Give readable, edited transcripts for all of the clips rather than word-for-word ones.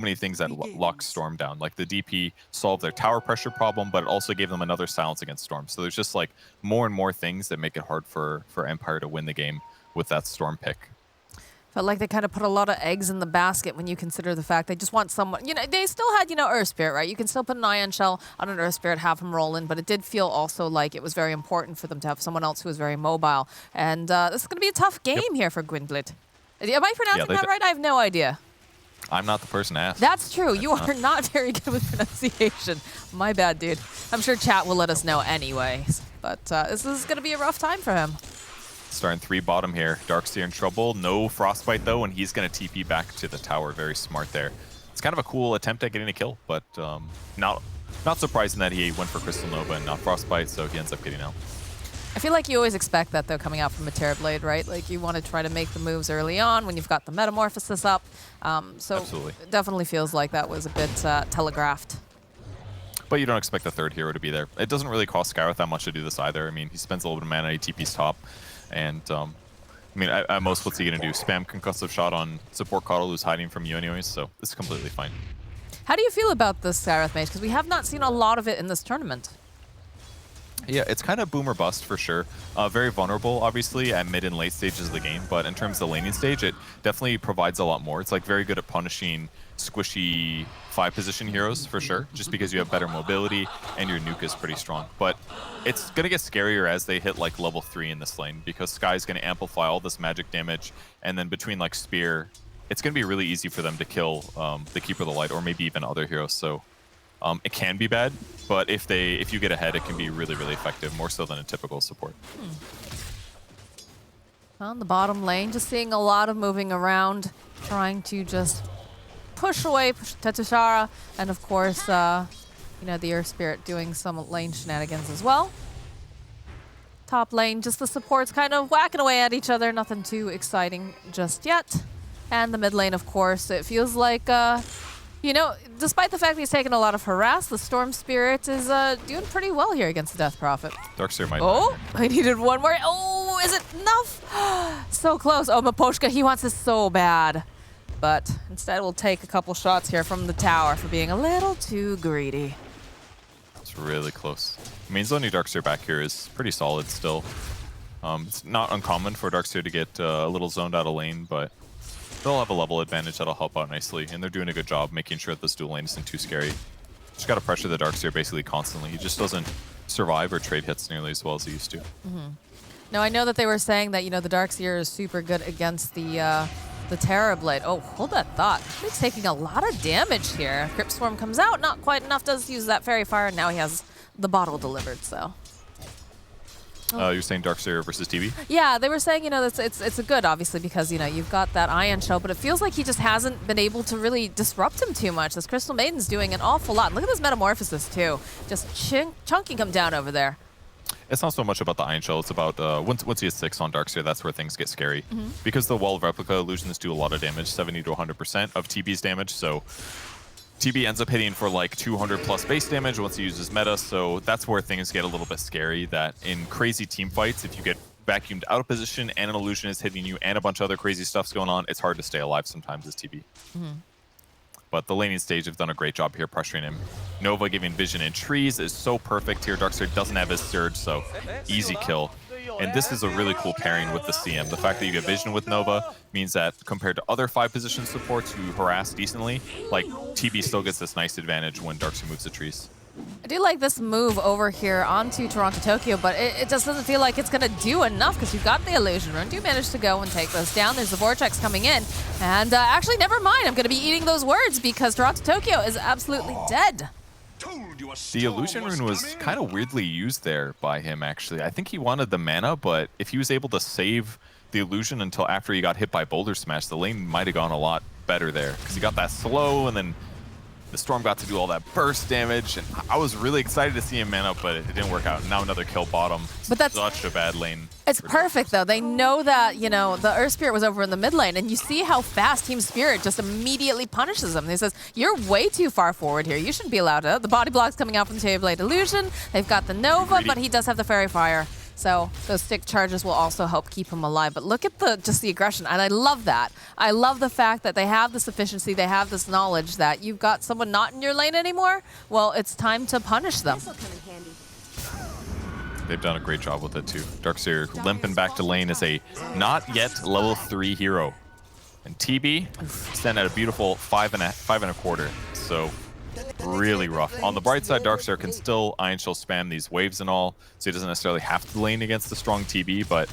many things that lock Storm down. Like the DP solved their tower pressure problem, but it also gave them another silence against Storm. So there's just like more and more things that make it hard for Empire to win the game with that Storm pick. Felt like they kind of put a lot of eggs in the basket when you consider the fact they just want someone, they still had, Earth Spirit, right? You can still put an Ion Shell on an Earth Spirit, have him roll in, but it did feel also like it was very important for them to have someone else who was very mobile. And this is going to be a tough game here for Gwynblit. Am I pronouncing that right? I have no idea. I'm not the person to ask. That's true. You are not very good with pronunciation. My bad, dude. I'm sure chat will let us know anyways. But this is going to be a rough time for him. Starting 3 bottom here. Darkseer in trouble. No Frostbite, though, and he's going to TP back to the tower. Very smart there. It's kind of a cool attempt at getting a kill, but not surprising that he went for Crystal Nova and not Frostbite, so he ends up getting out. I feel like you always expect that, though, coming out from a Terrorblade, right? Like, you want to try to make the moves early on when you've got the Metamorphosis up. So Absolutely. It definitely feels like that was a bit telegraphed. But you don't expect the third hero to be there. It doesn't really cost Skywrath that much to do this either. I mean, he spends a little bit of mana, he TP's top. And, I mean, at most, what's he going to do? Spam Concussive Shot on support Coddle who's hiding from you anyways, so it's completely fine. How do you feel about this Skywrath mage? Because we have not seen a lot of it in this tournament. Yeah, it's kind of boom or bust for sure. Very vulnerable, obviously, at mid and late stages of the game, but in terms of the laning stage, it definitely provides a lot more. It's like very good at punishing squishy 5-position heroes for sure, just because you have better mobility and your nuke is pretty strong. But it's going to get scarier as they hit like level 3 in this lane, because Sky's going to amplify all this magic damage, and then between like Spear, it's going to be really easy for them to kill the Keeper of the Light or maybe even other heroes. So it can be bad, but if you get ahead, it can be really, really effective, more so than a typical support. On the bottom lane, just seeing a lot of moving around, trying to just push away Tetushara, and of course, the Earth Spirit doing some lane shenanigans as well. Top lane, just the supports kind of whacking away at each other, nothing too exciting just yet. And the mid lane, of course, it feels like despite the fact that he's taken a lot of harass, the Storm Spirit is doing pretty well here against the Death Prophet. Darkseer might. Oh, I needed one more. Oh, is it enough? So close. Oh, Miposhka, he wants this so bad. But instead, we'll take a couple shots here from the tower for being a little too greedy. It's really close. I mean, zoning Darkseer back here is pretty solid still. It's not uncommon for Darkseer to get a little zoned out of lane, but they'll have a level advantage that'll help out nicely, and they're doing a good job making sure that this dual lane isn't too scary. Just got to pressure the Darkseer basically constantly. He just doesn't survive or trade hits nearly as well as he used to. Now, I know that they were saying that, the Darkseer is super good against the Terrorblade. Oh, hold that thought. He's taking a lot of damage here. Crypt Swarm comes out, not quite enough, does use that Fairy Fire, and now he has the bottle delivered, so. You're saying Darkseer versus TV? Yeah, they were saying, it's a good, obviously, because, you've got that Ion Shell, but it feels like he just hasn't been able to really disrupt him too much. This Crystal Maiden's doing an awful lot. Look at this Metamorphosis, too. Just chunking him down over there. It's not so much about the Ion Shell, it's about once you hit 6 on Darkseer, that's where things get scary. Because the Wall of Replica illusions do a lot of damage, 70 to 100% of TB's damage, so TB ends up hitting for like 200 plus base damage once he uses meta, so that's where things get a little bit scary, that in crazy team fights, if you get vacuumed out of position and an illusion is hitting you and a bunch of other crazy stuff's going on, it's hard to stay alive sometimes as TB. But the laning stage have done a great job here pressuring him. Nova giving vision in trees is so perfect here. Darkseer doesn't have his surge, so easy kill. And this is a really cool pairing with the CM. The fact that you get vision with Nova means that compared to other 5-position supports who harass decently, like TB still gets this nice advantage when Darkseer moves the trees. I do like this move over here onto Toronto-Tokyo, but it just doesn't feel like it's going to do enough because you've got the Illusion Rune. Do manage to go and take those down. There's the Vortex coming in. And actually, never mind. I'm going to be eating those words because Toronto-Tokyo is absolutely dead. The Illusion Rune was kind of weirdly used there by him, actually. I think he wanted the mana, but if he was able to save the Illusion until after he got hit by Boulder Smash, the lane might have gone a lot better there because he got that slow and then the Storm got to do all that burst damage, and I was really excited to see him man up, but it didn't work out. Now another kill bottom. But that's such a bad lane. It's perfect, though. They know that, the Earth Spirit was over in the mid lane, and you see how fast Team Spirit just immediately punishes them. He says, you're way too far forward here. You shouldn't be allowed to. The body block's coming out from the Terrorblade Illusion. They've got the Nova, but he does have the Fairy Fire. So those stick charges will also help keep him alive. But look at just the aggression, and I love that. I love the fact that they have this efficiency, they have this knowledge that you've got someone not in your lane anymore. Well, it's time to punish them. They've done a great job with it too. Darkseer limping back to lane as a not yet level 3 hero. And TB stand at a beautiful 5.25. So really rough. On the bright side, Darkseer can still Iron Shell spam these waves and all, so he doesn't necessarily have to lane against the strong TB, but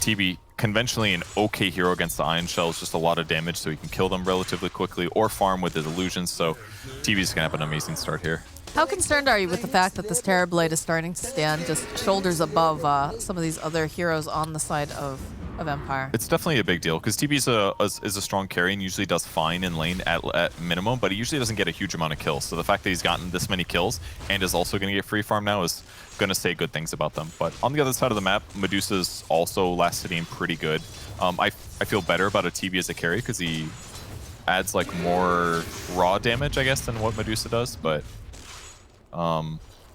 TB, conventionally an okay hero against the Iron Shell, is just a lot of damage, so he can kill them relatively quickly or farm with his illusions, so TB's gonna have an amazing start here. How concerned are you with the fact that this Terrorblade is starting to stand just shoulders above some of these other heroes on the side of Empire? It's definitely a big deal because TB is a strong carry and usually does fine in lane at minimum, but he usually doesn't get a huge amount of kills. So the fact that he's gotten this many kills and is also going to get free farm now is going to say good things about them. But on the other side of the map, Medusa's also last hitting pretty good. I feel better about a TB as a carry because he adds like more raw damage, I guess, than what Medusa does. But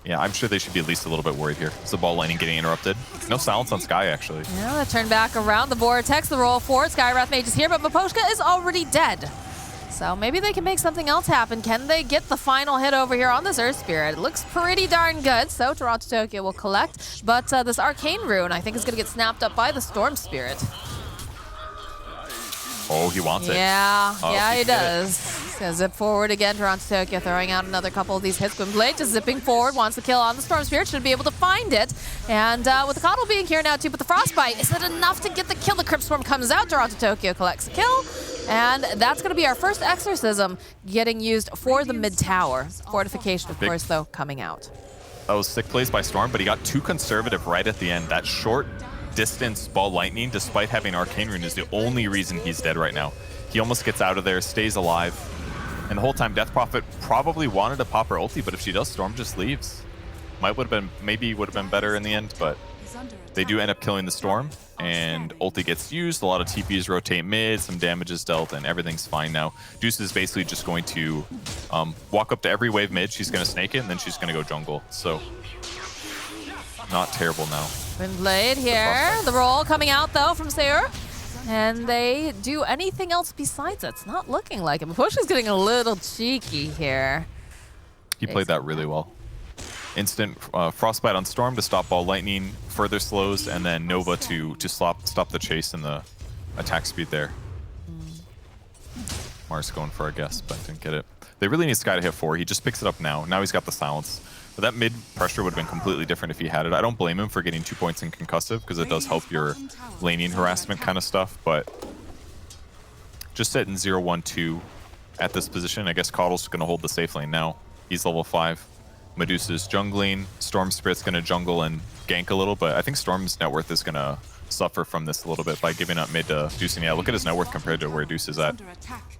yeah, I'm sure they should be at least a little bit worried here. Is the ball laning getting interrupted? No silence on Skye, actually. Yeah, they turn back around the Vortex, the roll forward. Skywrath Mage is here, but Miposhka is already dead. So maybe they can make something else happen. Can they get the final hit over here on this Earth Spirit? It looks pretty darn good, so Toronto Tokyo will collect. But this Arcane Rune, I think, is going to get snapped up by the Storm Spirit. Oh, he wants it. Yeah, yeah, he does. He's gonna zip forward again. Toronto Tokyo throwing out another couple of these hits. Gwynblade just zipping forward, wants the kill on the Storm Spirit, should be able to find it. And with the Coddle being here now too, but the Frostbite, is that enough to get the kill? The Crypt Swarm comes out, Toronto Tokyo collects a kill. And that's gonna be our first Exorcism getting used for the mid-tower. Fortification, of course, though, coming out. That was sick plays by Storm, but he got too conservative right at the end. That short distance ball lightning, despite having Arcane Rune, is the only reason he's dead right now. He almost gets out of there, stays alive, and the whole time Death Prophet probably wanted to pop her ulti, but if she does, Storm just leaves. Maybe would have been better in the end, but they do end up killing the Storm, and ulti gets used. A lot of TPs rotate mid, some damage is dealt, and everything's fine now. Deuce is basically just going to walk up to every wave mid. She's going to snake it, and then she's going to go jungle. So not terrible now. Gwynblade here. The roll coming out, though, from Seur. And they do anything else besides that. It's not looking like it. Push is getting a little cheeky here. He played that really well. Instant Frostbite on Storm to stop ball lightning, further slows, and then Nova to stop the chase and the attack speed there. Mars going for a guess, but didn't get it. They really need Skye to hit 4. He just picks it up now. Now he's got the silence. But that mid pressure would have been completely different if he had it. I don't blame him for getting 2 points in concussive because it does help your laning harassment kind of stuff, but just setting 0-1-2 at this position, I guess Coddle's going to hold the safe lane now. He's level 5. Medusa's jungling. Storm Spirit's going to jungle and gank a little, but I think Storm's net worth is going to suffer from this a little bit by giving up mid to Deuce. And yeah, look at his net worth compared to where Deuce is at.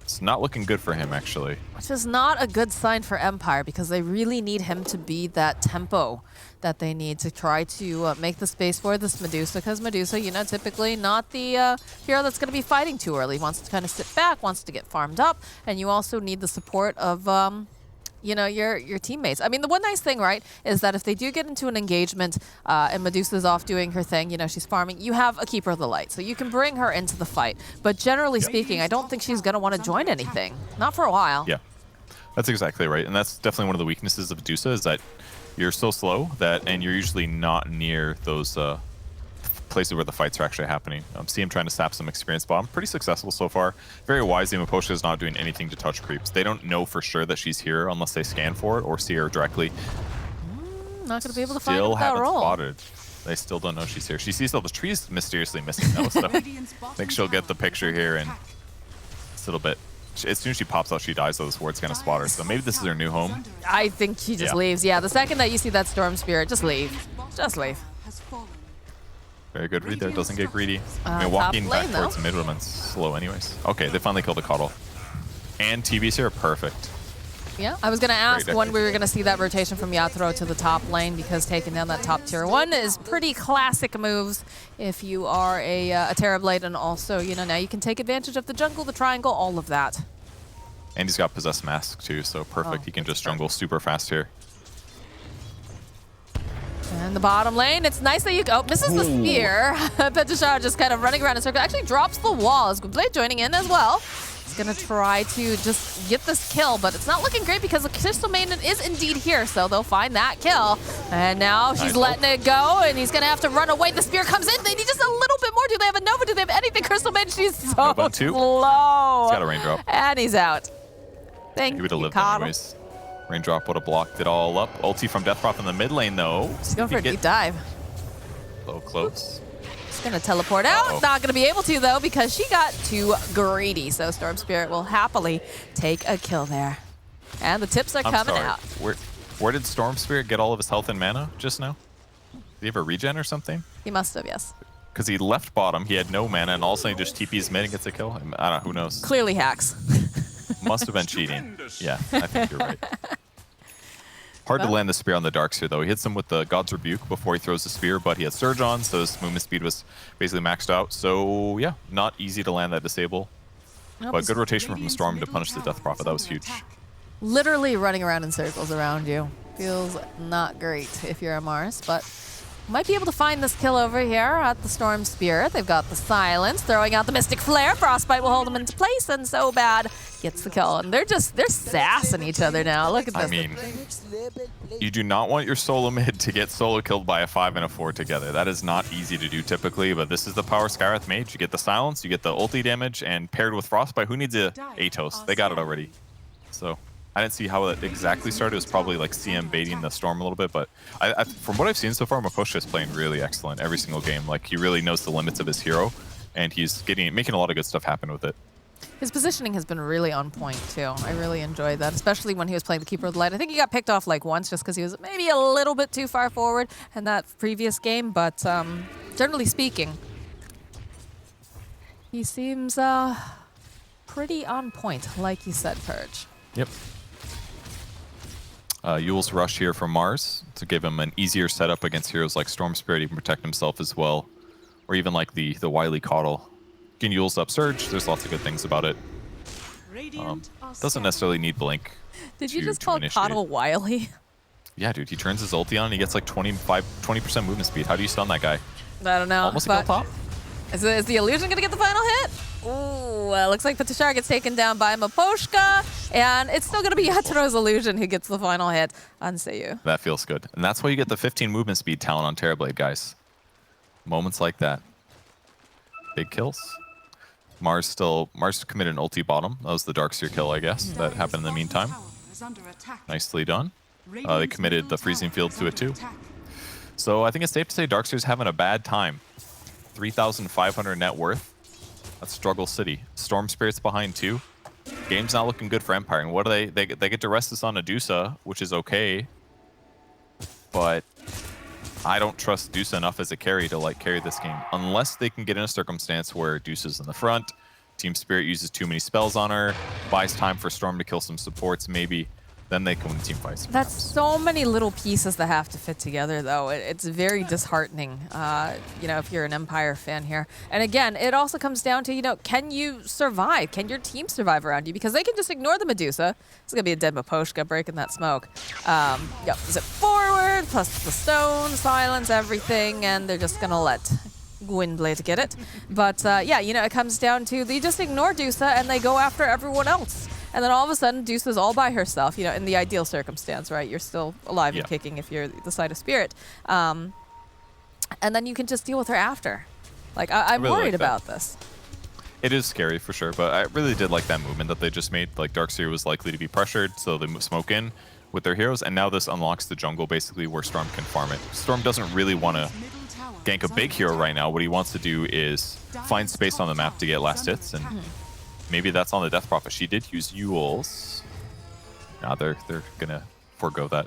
It's not looking good for him, actually. Which is not a good sign for Empire because they really need him to be that tempo that they need to try to make the space for this Medusa, because Medusa, you know, typically not the hero that's going to be fighting too early. Wants to kind of sit back, wants to get farmed up, and you also need the support of you know, your teammates. I mean, the one nice thing, right, is that if they do get into an engagement and Medusa's off doing her thing, you know, she's farming, you have a Keeper of the Light, so you can bring her into the fight. But generally speaking, I don't think she's going to want to join anything. Not for a while. Yeah, that's exactly right. And that's definitely one of the weaknesses of Medusa is that you're so slow and you're usually not near those places where the fights are actually happening. See him trying to sap some experience bottom. Pretty successful so far. Very wisely, Miposhka is not doing anything to touch creeps. They don't know for sure that she's here unless they scan for it or see her directly. Not going to be able to find out that roll. Spotted. They still don't know she's here. She sees all the trees mysteriously missing though, so I think she'll get the picture here in a little bit. As soon as she pops out, she dies, so this ward's going to spot her. So maybe this is her new home. I think she just leaves. Yeah, the second that you see that Storm Spirit, just leave. Just leave. Very good read there. Doesn't get greedy. I mean, walking back towards mid would have been slow anyways. Okay, they finally killed the Coddle. And TB's here. Perfect. Yeah, I was going to ask when we were going to see that rotation from Yatoro to the top lane, because taking down that top tier 1 is pretty classic moves if you are a Terrorblade, and also, you know, now you can take advantage of the jungle, the triangle, all of that. And he's got Possessed Mask too, so perfect. He can just jungle super fast here. In the bottom lane, it's nice that you go. Misses the spear. Petashara just kind of running around in a circle. Actually drops the wall. As Blade joining in as well. He's gonna try to just get this kill, but it's not looking great because the Crystal Maiden is indeed here, so they'll find that kill. And now she's letting it go, and he's gonna have to run away. The spear comes in. They need just a little bit more. Do they have a Nova? Do they have anything? Crystal Maiden, she's so slow. He's got a raindrop. And he's out. Thank you, he would have lived anyways. Raindrop would have blocked it all up. Ulti from Death Prop in the mid lane, though. She's going for a deep dive. Low close. She's going to teleport out. Not going to be able to, though, because she got too greedy. So Storm Spirit will happily take a kill there. And the tips are coming out. Where did Storm Spirit get all of his health and mana just now? Did he have a regen or something? He must have, yes. Because he left bottom, he had no mana, and all of a sudden he just TP's mid and gets a kill? I don't know, who knows? Clearly hacks. Must have been cheating. Yeah, I think you're right. Hard to land the spear on the Darks here, though. He hits him with the God's Rebuke before he throws the spear, but he has Surge on, so his movement speed was basically maxed out. So, yeah, not easy to land that disable. Nope. But good rotation from Storm to punish the Death Prophet. That was huge. Literally running around in circles around you. Feels not great if you're a Mars, but might be able to find this kill over here at the Storm Spirit. They've got the Silence, throwing out the Mystic Flare. Frostbite will hold them into place, and So Bad gets the kill. And they're sassing each other now. Look at this. I mean, you do not want your solo mid to get solo killed by a 5 and a 4 together. That is not easy to do typically, but this is the power Skywrath Mage. You get the Silence, you get the ulti damage, and paired with Frostbite, who needs a Atos? They got it already. So I didn't see how that exactly started. It was probably like CM baiting the Storm a little bit, but from what I've seen so far, Makoshka is playing really excellent every single game. Like, he really knows the limits of his hero, and he's making a lot of good stuff happen with it. His positioning has been really on point, too. I really enjoyed that, especially when he was playing the Keeper of the Light. I think he got picked off like once just because he was maybe a little bit too far forward in that previous game, but generally speaking, he seems pretty on point, like you said, Purge. Yep. Yule's Rush here from Mars to give him an easier setup against heroes like Storm Spirit. He can protect himself as well, or even like the Wily Coddle. Can Yule's up Surge. There's lots of good things about it. Doesn't necessarily need Blink. Did you just call Coddle Wily? Yeah, dude. He turns his ulti on and he gets like 20% movement speed. How do you stun that guy? I don't know. Almost kill top. Is the illusion going to get the final hit? Ooh, looks like Petashara gets taken down by Makoshka, and it's still going to be Yatro's illusion who gets the final hit on Seiyu. That feels good. And that's why you get the 15 movement speed talent on Terrorblade, guys. Moments like that. Big kills. Mars committed an ulti bottom. That was the Darkseer kill, I guess. That happened in the meantime. Nicely done. They committed the Freezing Field to it too. So I think it's safe to say Darkseer's having a bad time. 3,500 net worth. That's Struggle City. Storm Spirit's behind too. Game's not looking good for Empire. And what do they get to rest this on Adusa, which is okay. But I don't trust Dusa enough as a carry to like carry this game. Unless they can get in a circumstance where Dusa's in the front, Team Spirit uses too many spells on her, buys time for Storm to kill some supports maybe. Then they can win team fights. That's so many little pieces that have to fit together, though. It's very disheartening, if you're an Empire fan here. And again, it also comes down to, can you survive? Can your team survive around you? Because they can just ignore the Medusa. It's going to be a dead Maposhka breaking that smoke. Zip forward, plus the stone, silence everything, and they're just going to let Gwynblade get it. But it comes down to they just ignore Dusa and they go after everyone else. And then all of a sudden, Dusa's all by herself, in the ideal circumstance, right? You're still alive and kicking if you're the side of Spirit. And then you can just deal with her after. Like, I'm really worried about this. It is scary for sure, but I really did like that movement that they just made. Like, Darkseer was likely to be pressured, so they smoke in with their heroes, and now this unlocks the jungle, basically, where Storm can farm it. Storm doesn't really want to gank a big hero right now. What he wants to do is find space on the map to get last hits, and maybe that's on the Death Prophet. She did use Yule's. Now they're gonna forego that.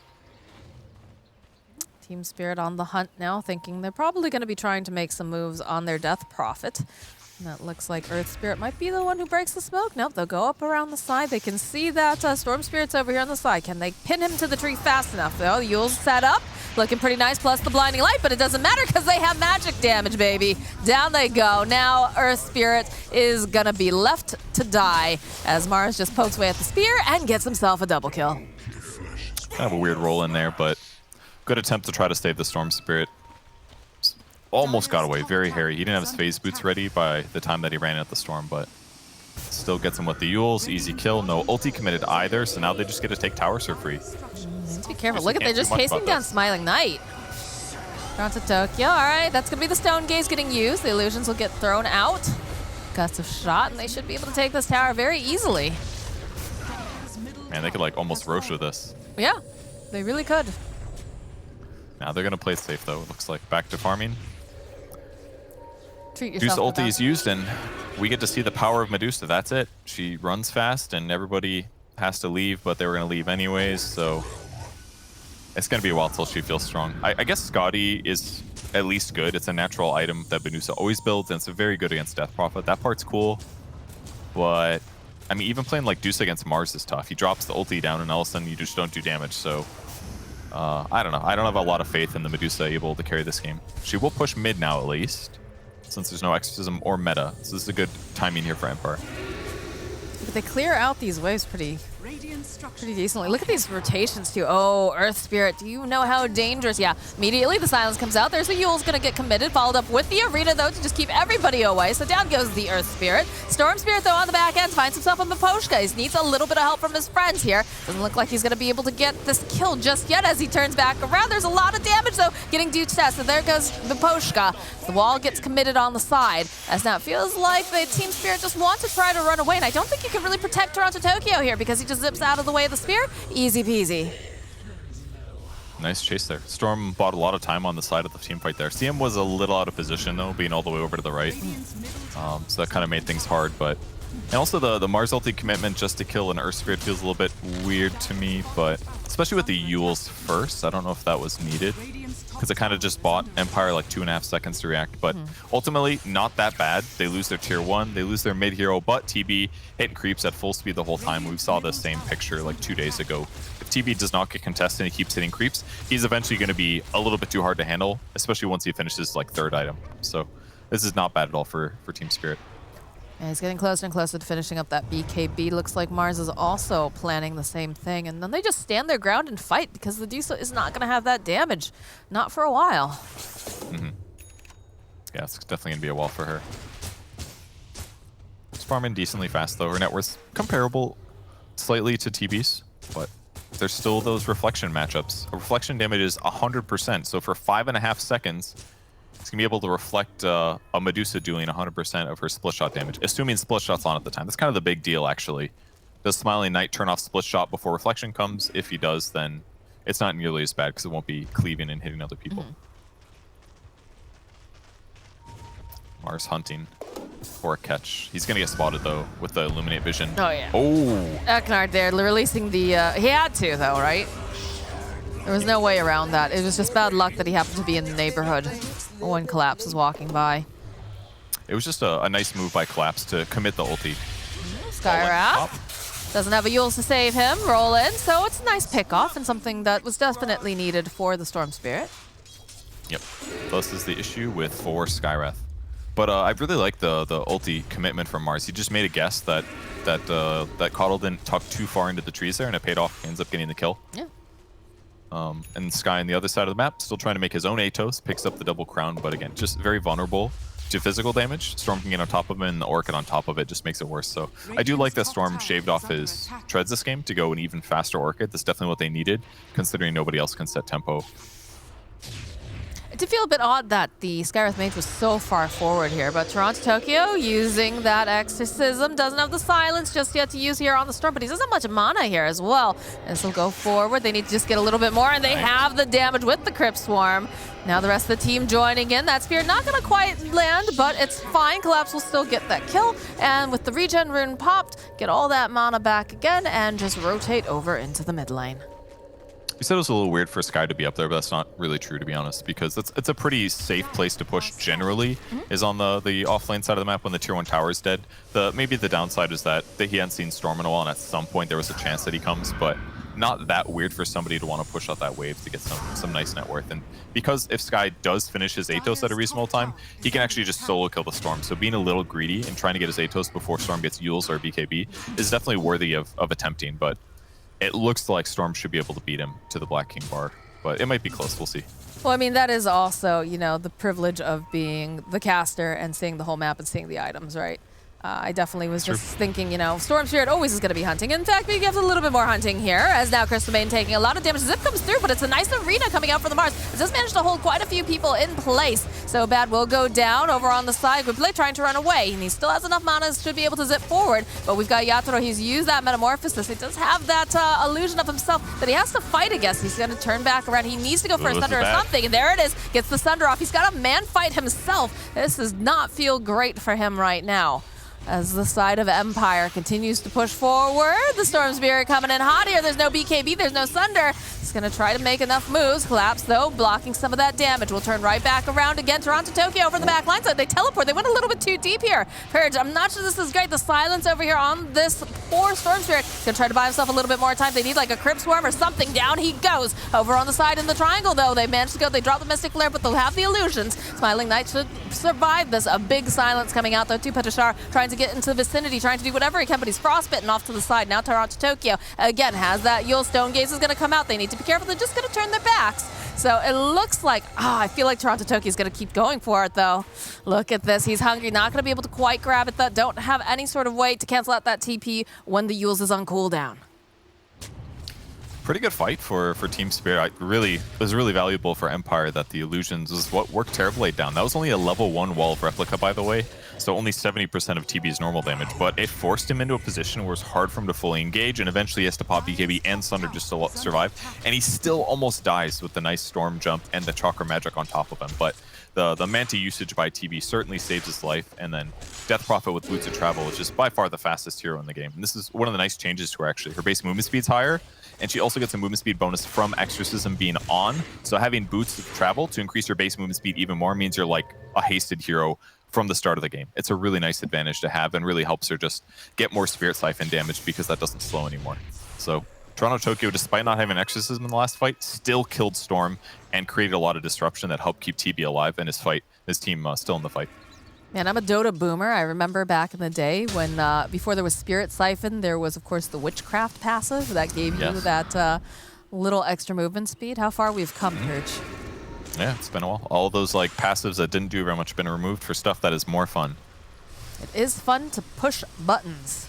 Team Spirit on the hunt now, thinking they're probably going to be trying to make some moves on their Death Prophet. And that looks like Earth Spirit might be the one who breaks the smoke. Nope, they'll go up around the side. They can see that Storm Spirit's over here on the side. Can they pin him to the tree fast enough, though? Yule's set up. Looking pretty nice, plus the blinding light, but it doesn't matter because they have magic damage, baby. Down they go. Now Earth Spirit is going to be left to die as Mars just pokes away at the spear and gets himself a double kill. Kind of a weird roll in there, but Good attempt to try to save the Storm Spirit. Almost got away, very hairy. He didn't have his phase boots ready by the time that he ran at the Storm, but still gets him with the Yules. Easy kill, no ulti committed either, so now they just get to take towers for free. Let's be careful. Look at, they're just chasing down Smiling Knight. Down to Tokyo. All right, that's going to be the Stone Gaze getting used. The illusions will get thrown out. Gust of shot, and they should be able to take this tower very easily. Man, they could like almost Roche with this. Yeah, they really could. Now they're going to play it safe though. It looks like back to farming. Treat Medusa yourself. ulti is used, and we get to see the power of Medusa. That's it. She runs fast, and everybody has to leave, but they were going to leave anyways, so it's going to be a while till she feels strong. I guess Scotty is at least good. It's a natural item that Medusa always builds, and it's very good against Death Prophet. That part's cool, but I mean, even playing like Deuce against Mars is tough. He drops the ulti down, and all of a sudden you just don't do damage, so I don't know. I don't have a lot of faith in the Medusa able to carry this game. She will push mid now, at least, since there's no exorcism or meta. So this is a good timing here for Empire. But they clear out these waves pretty decently. Look at these rotations too. Oh, Earth Spirit, do you know how dangerous? Yeah, immediately the silence comes out. There's a Yule's gonna get committed, followed up with the Arena though to just keep everybody away. So down goes the Earth Spirit. Storm Spirit though on the back end finds himself on Miposhka. He needs a little bit of help from his friends here. Doesn't look like he's gonna be able to get this kill just yet as he turns back around. There's a lot of damage though getting due to test. So there goes Miposhka. The wall gets committed on the side. As now it feels like the Team Spirit just wants to try to run away. And I don't think you can really protect Toronto Tokyo here because he just zips out of the way of the spear. Easy peasy. Nice chase there. Storm bought a lot of time on the side of the team fight there. CM was a little out of position though, being all the way over to the right. So that kind of made things hard, but and also the Mars ulti commitment just to kill an Earth Spirit feels a little bit weird to me, but especially with the Yules first, I don't know if that was needed because it kind of just bought Empire like 2.5 seconds to react, but ultimately not that bad. They lose their tier 1, they lose their mid hero, but TB hitting creeps at full speed the whole time. We saw the same picture like 2 days ago. If TB does not get contested and he keeps hitting creeps, he's eventually going to be a little bit too hard to handle, especially once he finishes like 3rd item. So this is not bad at all for Team Spirit. And he's getting closer and closer to finishing up that BKB. Looks like Mars is also planning the same thing. And then they just stand their ground and fight because the Medusa is not going to have that damage. Not for a while. Yeah, it's definitely going to be a wall for her. She's farming decently fast, though. Her net worth's comparable slightly to TB's, but there's still those reflection matchups. Reflection damage is 100%, so for 5.5 seconds, it's going to be able to reflect a Medusa doing 100% of her split shot damage, assuming split shot's on at the time. That's kind of the big deal, actually. Does Smiling Knight turn off split shot before reflection comes? If he does, then it's not nearly as bad because it won't be cleaving and hitting other people. Mars hunting for a catch. He's going to get spotted, though, with the Illuminate Vision. Oh, yeah. Oh! Eknard there releasing the... he had to, though, right? There was no way around that. It was just bad luck that he happened to be in the neighborhood when Collapse was walking by. It was just a nice move by Collapse to commit the ulti. Skywrath doesn't have a Yules to save him. Roll in, so it's a nice pick-off and something that was definitely needed for the Storm Spirit. Yep. This is the issue with for Skywrath. But I really like the ulti commitment from Mars. He just made a guess that Coddle didn't tuck too far into the trees there, and it paid off. He ends up getting the kill. Yeah. And Sky on the other side of the map, still trying to make his own Atos, picks up the double crown, but again, just very vulnerable to physical damage. Storm can get on top of him, and the Orchid on top of it just makes it worse. So I do like that Storm shaved off his treads this game to go an even faster Orchid. That's definitely what they needed, considering nobody else can set tempo. It did feel a bit odd that the Skywrath Mage was so far forward here, but Toronto Tokyo using that Exorcism doesn't have the silence just yet to use here on the Storm, but he doesn't have much mana here as well. And so go forward. They need to just get a little bit more, and they have the damage with the Crypt Swarm. Now the rest of the team joining in. That Spear not going to quite land, but it's fine. Collapse will still get that kill, and with the regen rune popped, get all that mana back again, and just rotate over into the mid lane. You said it was a little weird for Sky to be up there, but that's not really true, to be honest, because it's a pretty safe place to push generally, is on the off-lane side of the map when the tier 1 tower is dead. Maybe the downside is that he hadn't seen Storm in a while, and at some point there was a chance that he comes, but not that weird for somebody to want to push out that wave to get some nice net worth. And because if Sky does finish his Atos at a reasonable time, he can actually just solo kill the Storm. So being a little greedy and trying to get his Atos before Storm gets Yules or BKB is definitely worthy of attempting, but it looks like Storm should be able to beat him to the Black King bar. but it might be close. We'll see. Well, I mean, that is also, you know, the privilege of being the caster and seeing the whole map and seeing the items, right? I definitely was just thinking, you know, Storm Spirit always is going to be hunting. In fact, we have a little bit more hunting here, as now Crystal Main taking a lot of damage. Zip comes through, but it's a nice arena coming out from the Mars. It does manage to hold quite a few people in place. So Bad will go down over on the side. Guble trying to run away, and he still has enough mana to be able to zip forward. But we've got Yatoro. He's used that Metamorphosis. He does have that illusion of himself that he has to fight against. He's going to turn back around. He needs to go for a Thunder or something, and there it is. Gets the Thunder off. He's got a man fight himself. This does not feel great for him right now, as the side of Empire continues to push forward. The Storm Spirit coming in hot here. There's no BKB, there's no Sunder. He's going to try to make enough moves. Collapse, though, blocking some of that damage. We'll turn right back around again. Toronto-Tokyo over the back line. So they teleport. They went a little bit too deep here. Purge, I'm not sure this is great. The silence over here on this poor Storm Spirit. He's going to try to buy himself a little bit more time. They need like a Crypt Swarm or something. Down he goes. Over on the side in the triangle, though. They managed to go. They drop the Mystic Flare, but they'll have the illusions. Smiling Knight should survive this. A big silence coming out, though, to Petashar, trying to get into the vicinity, trying to do whatever he can, but he's frostbitten off to the side. Now Toronto-Tokyo again has that Yule. Stone Gaze is going to come out. They need to be careful. They're just going to turn their backs. So it looks like, I feel like Toronto-Tokyo is going to keep going for it, though. Look at this. He's hungry. Not going to be able to quite grab it, though. Don't have any sort of way to cancel out that TP when the Yules is on cooldown. Pretty good fight for Team Spirit. It was really valuable for Empire that the illusions was what worked Terrorblade down. That was only a level 1 wall of replica, by the way, so only 70% of TB's normal damage, but it forced him into a position where it's hard for him to fully engage, and eventually he has to pop BKB and Sunder just to survive, and he still almost dies with the nice Storm jump and the Chakra Magic on top of him, but the Manta usage by TB certainly saves his life, and then Death Prophet with Boots of Travel is just by far the fastest hero in the game. And this is one of the nice changes to her, actually. Her base movement speed's higher, and she also gets a movement speed bonus from Exorcism being on. So having Boots of Travel to increase your base movement speed even more means you're like a hasted hero from the start of the game. It's a really nice advantage to have and really helps her just get more Spirit Siphon damage because that doesn't slow anymore. So Toronto-Tokyo, despite not having Exorcism in the last fight, still killed Storm and created a lot of disruption that helped keep TB alive and his team still in the fight. Man, I'm a Dota boomer. I remember back in the day when, before there was Spirit Siphon, there was, of course, the Witchcraft passive that gave you that little extra movement speed. How far we've come, Purge. Yeah, it's been a while. All those like passives that didn't do very much have been removed for stuff that is more fun. It is fun to push buttons.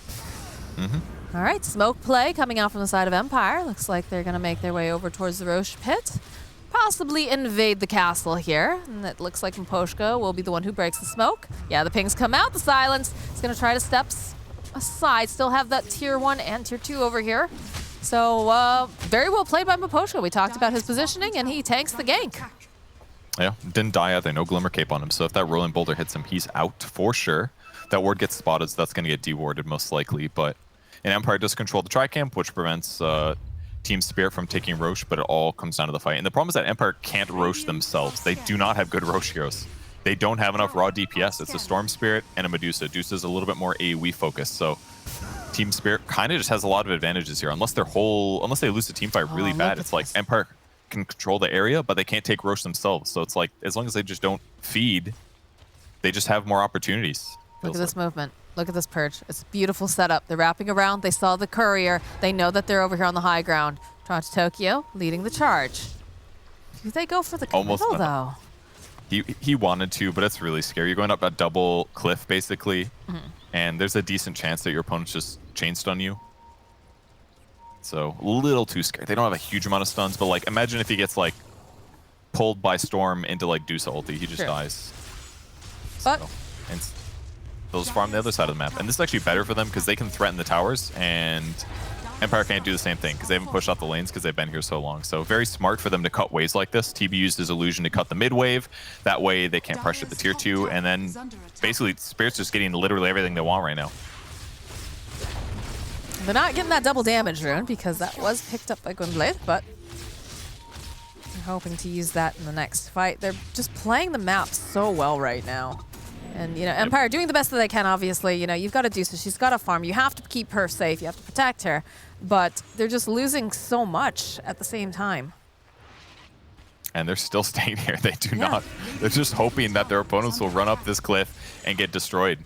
Mm-hmm. All right, smoke play coming out from the side of Empire. Looks like they're going to make their way over towards the Roche pit. Possibly invade the castle here. And it looks like Mposhka will be the one who breaks the smoke. Yeah, the pings come out, the silence. He's going to try to step aside. Still have that tier 1 and tier 2 over here. So very well played by Mposhka. We talked about his positioning, and he tanks the gank. Yeah, didn't die either. No Glimmer Cape on him. So if that Rolling Boulder hits him, he's out for sure. That ward gets spotted, so that's going to get dewarded most likely. But Empire does control the Tricamp, which prevents Team Spirit from taking Roche, but it all comes down to the fight. And the problem is that Empire can't Roche themselves. They do not have good Roche heroes. They don't have enough raw DPS. It's a Storm Spirit and a Medusa. Medusa's a little bit more AoE focused, so Team Spirit kind of just has a lot of advantages here. Unless they lose the team fight really bad, it's like Empire can control the area, but they can't take Roche themselves. So it's like, as long as they just don't feed, they just have more opportunities. Look at this movement. Look at this Purge. It's a beautiful setup. They're wrapping around. They saw the courier. They know that they're over here on the high ground. Toronto-Tokyo leading the charge. Do they go for the committal, though? He wanted to, but it's really scary. You're going up a double cliff, basically, and there's a decent chance that your opponent's just chain stun you. So a little too scary. They don't have a huge amount of stuns, but like imagine if he gets like pulled by Storm into like Deuce ulti, he just dies. But and those farm the other side of the map, and this is actually better for them because they can threaten the towers, and Empire can't do the same thing because they haven't pushed out the lanes because they've been here so long. So very smart for them to cut waves like this. TB used his illusion to cut the mid wave. That way they can't pressure the tier 2, and then basically Spirit's just getting literally everything they want right now. They're not getting that double damage rune because that was picked up by Gwynblade, but they're hoping to use that in the next fight. They're just playing the map so well right now. And, you know, Empire doing the best that they can, obviously. You know, you've got to do so. She's got to farm. You have to keep her safe. You have to protect her. But they're just losing so much at the same time. And they're still staying here. They do not. They're just hoping that their opponents will run up this cliff and get destroyed.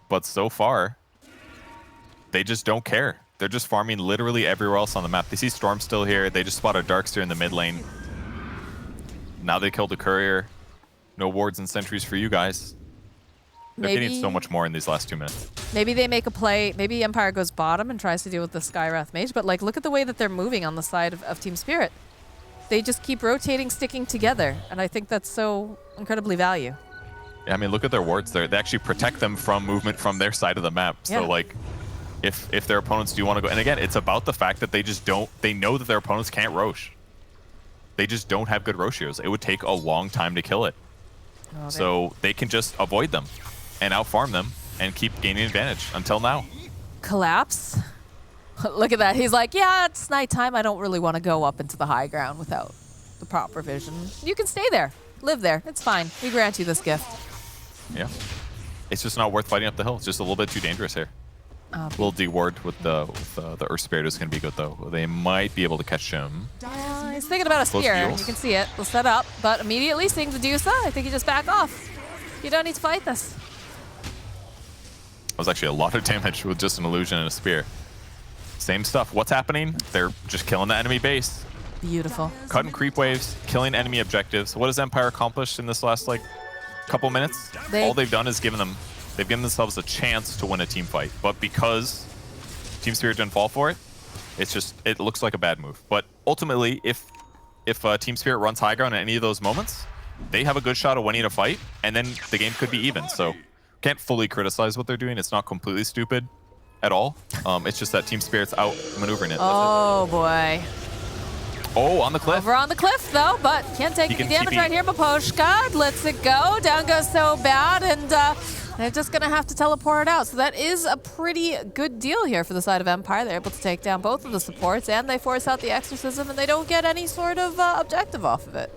But so far, they just don't care. They're just farming literally everywhere else on the map. They see Storm still here. They just spotted Darkseer in the mid lane. Now they killed a courier. No wards and sentries for you guys. They're getting so much more in these last 2 minutes. Maybe they make a play. Maybe Empire goes bottom and tries to deal with the Skywrath Mage. But like, look at the way that they're moving on the side of Team Spirit. They just keep rotating, sticking together. And I think that's so incredibly value. Yeah, I mean, look at their wards there. They actually protect them from movement from their side of the map. Yeah. So like, if their opponents do want to go, and again, it's about the fact that they just don't, they know that their opponents can't Rosh. They just don't have good Roshios. It would take a long time to kill it. Oh, So they can just avoid them and outfarm them and keep gaining advantage until now. Collapse. Look at that. He's like, yeah, it's nighttime. I don't really want to go up into the high ground without the proper vision. You can stay there. Live there. It's fine. We grant you this gift. Yeah. It's just not worth fighting up the hill. It's just a little bit too dangerous here. A little D-ward with the Earth Spirit is going to be good, though. They might be able to catch him. He's thinking about a Close spear. deals. You can see it. We'll set up, but immediately seeing the Medusa, I think you just back off. You don't need to fight this. That was actually a lot of damage with just an illusion and a spear. Same stuff. What's happening? They're just killing the enemy base. Beautiful. Cutting creep waves, killing enemy objectives. What has Empire accomplished in this last, like, couple minutes? All they've done is they've given themselves a chance to win a team fight. But because Team Spirit didn't fall for it, it looks like a bad move. But ultimately, if Team Spirit runs high ground in any of those moments, they have a good shot of winning a fight, and then the game could be even. So can't fully criticize what they're doing. It's not completely stupid at all. It's just that Team Spirit's out maneuvering it. Oh, boy. Oh, on the cliff. Over on the cliff, though, but can't take any damage right here. Maposhka lets it go. Down goes so bad, and they're just going to have to teleport it out. So that is a pretty good deal here for the side of Empire. They're able to take down both of the supports, and they force out the Exorcism, and they don't get any sort of objective off of it.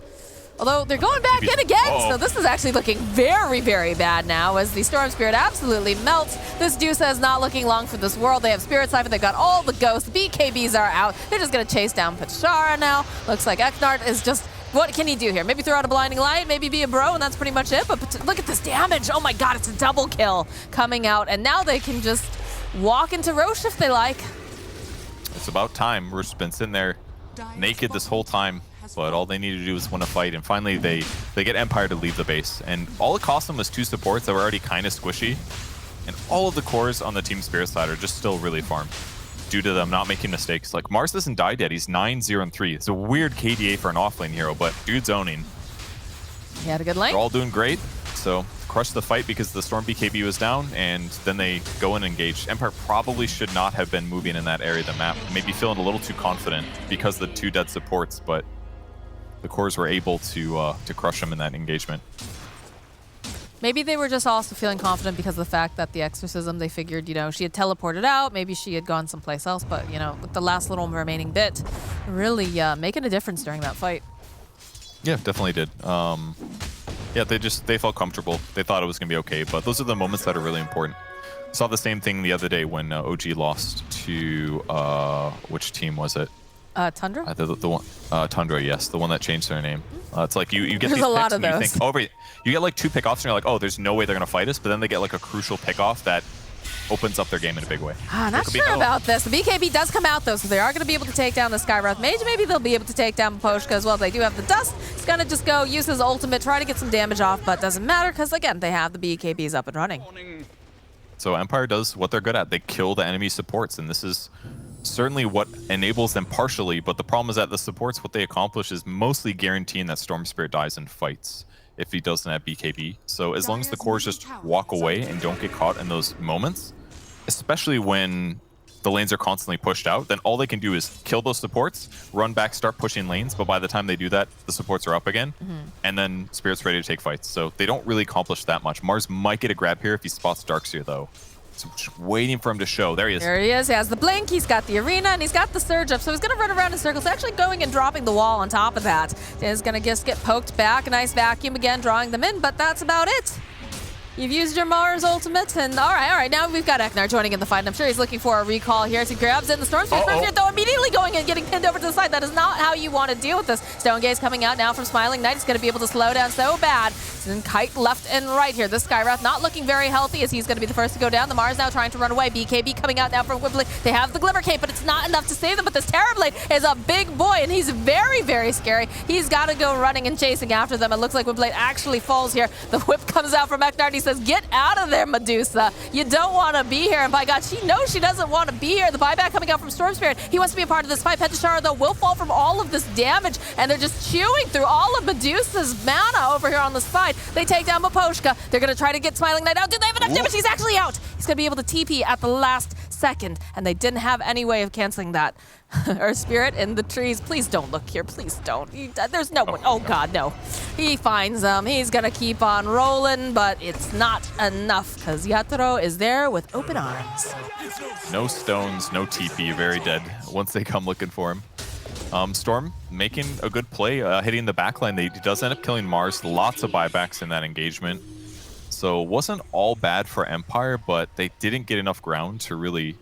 Although they're going back in again, so this is actually looking very, very bad now as the Storm Spirit absolutely melts. This Medusa is not looking long for this world. They have Spirit Siphon, they've got all the ghosts. The BKBs are out. They're just going to chase down Pachara now. Looks like Eknard is just, what can he do here? Maybe throw out a blinding light, maybe be a bro, and that's pretty much it. But look at this damage. Oh my god, it's a double kill coming out. And now they can just walk into Rosh if they like. It's about time. Rosh's been sitting there naked this whole time. But all they need to do is win a fight, and finally they get Empire to leave the base. And all it cost them was 2 supports that were already kind of squishy, and all of the cores on the Team Spirit side are just still really farmed due to them not making mistakes. Like, Mars doesn't die dead. He's 9-0-3. It's a weird KDA for an offlane hero, but dude's owning. He had a good lane. They're all doing great, so crush the fight because the Storm BKB was down, and then they go and engage. Empire probably should not have been moving in that area of the map. Maybe feeling a little too confident because of the 2 dead supports, but the cores were able to crush them in that engagement. Maybe they were just also feeling confident because of the fact that the Exorcism, they figured, you know, she had teleported out. Maybe she had gone someplace else. But, you know, with the last little remaining bit, really making a difference during that fight. Yeah, definitely did. Yeah, they felt comfortable. They thought it was going to be okay. But those are the moments that are really important. Saw the same thing the other day when OG lost to, which team was it? Tundra? The one, Tundra, yes, the one that changed their name. It's like you get There's these a lot picks of and you those. think, oh, wait, you get like 2 pickoffs and you're like, oh, there's no way they're going to fight us, but then they get like a crucial pickoff that opens up their game in a big way. Not sure about this. The BKB does come out, though, so they are going to be able to take down the Skywrath Mage. Maybe they'll be able to take down Maposhka as well. They do have the Dust. He's going to just go use his ultimate, try to get some damage off, but doesn't matter because, again, they have the BKBs up and running. So Empire does what they're good at. They kill the enemy supports, and this is certainly what enables them partially, but the problem is that the supports, what they accomplish is mostly guaranteeing that Storm Spirit dies in fights if he doesn't have BKB. So as long as the cores just walk away and don't get caught in those moments, especially when the lanes are constantly pushed out, then all they can do is kill those supports, run back, start pushing lanes, but by the time they do that, the supports are up again, and then Spirit's ready to take fights. So they don't really accomplish that much. Mars might get a grab here if he spots Darkseer, though. So just waiting for him to show. There he is. There he is. He has the blink, he's got the arena, and he's got the surge up. So he's going to run around in circles, actually going and dropping the wall on top of that. Is going to just get poked back. A nice vacuum again, drawing them in, but that's about it. You've used your Mars ultimate, and all right. Now we've got Eknar joining in the fight. I'm sure he's looking for a recall here as he grabs in the Storm Spirit here, though immediately going and getting pinned over to the side. That is not how you want to deal with this. Stone Gaze coming out now from Smiling Knight. He's going to be able to slow down so bad. and Kite left and right here. This Skywrath not looking very healthy as he's going to be the first to go down. The Mars now trying to run away. BKB coming out now from Whippley. They have the Glimmer Cape, but it's not enough to save them. But this Terrorblade is a big boy, and he's very, very scary. He's got to go running and chasing after them. It looks like Whipblade actually falls here. The whip comes out from Eknard. He says, get out of there, Medusa. You don't want to be here. And by God, she knows she doesn't want to be here. The buyback coming out from Storm Spirit. He wants to be a part of this fight. Petashara, though, will fall from all of this damage, and they're just chewing through all of Medusa's mana over here on the side. They take down Miposhka. They're going to try to get Smiling Knight out. Do they have enough damage? He's actually out. He's going to be able to TP at the last second, and they didn't have any way of canceling that. Earth Spirit in the trees. Please don't look here. Please don't. There's no one. Oh, God, no. He finds them. He's going to keep on rolling, but it's not enough because Yatoro is there with open arms. No stones, no TP, very dead once they come looking for him. Storm making a good play, hitting the backline. He does end up killing Mars. Lots of buybacks in that engagement. So it wasn't all bad for Empire, but they didn't get enough ground to really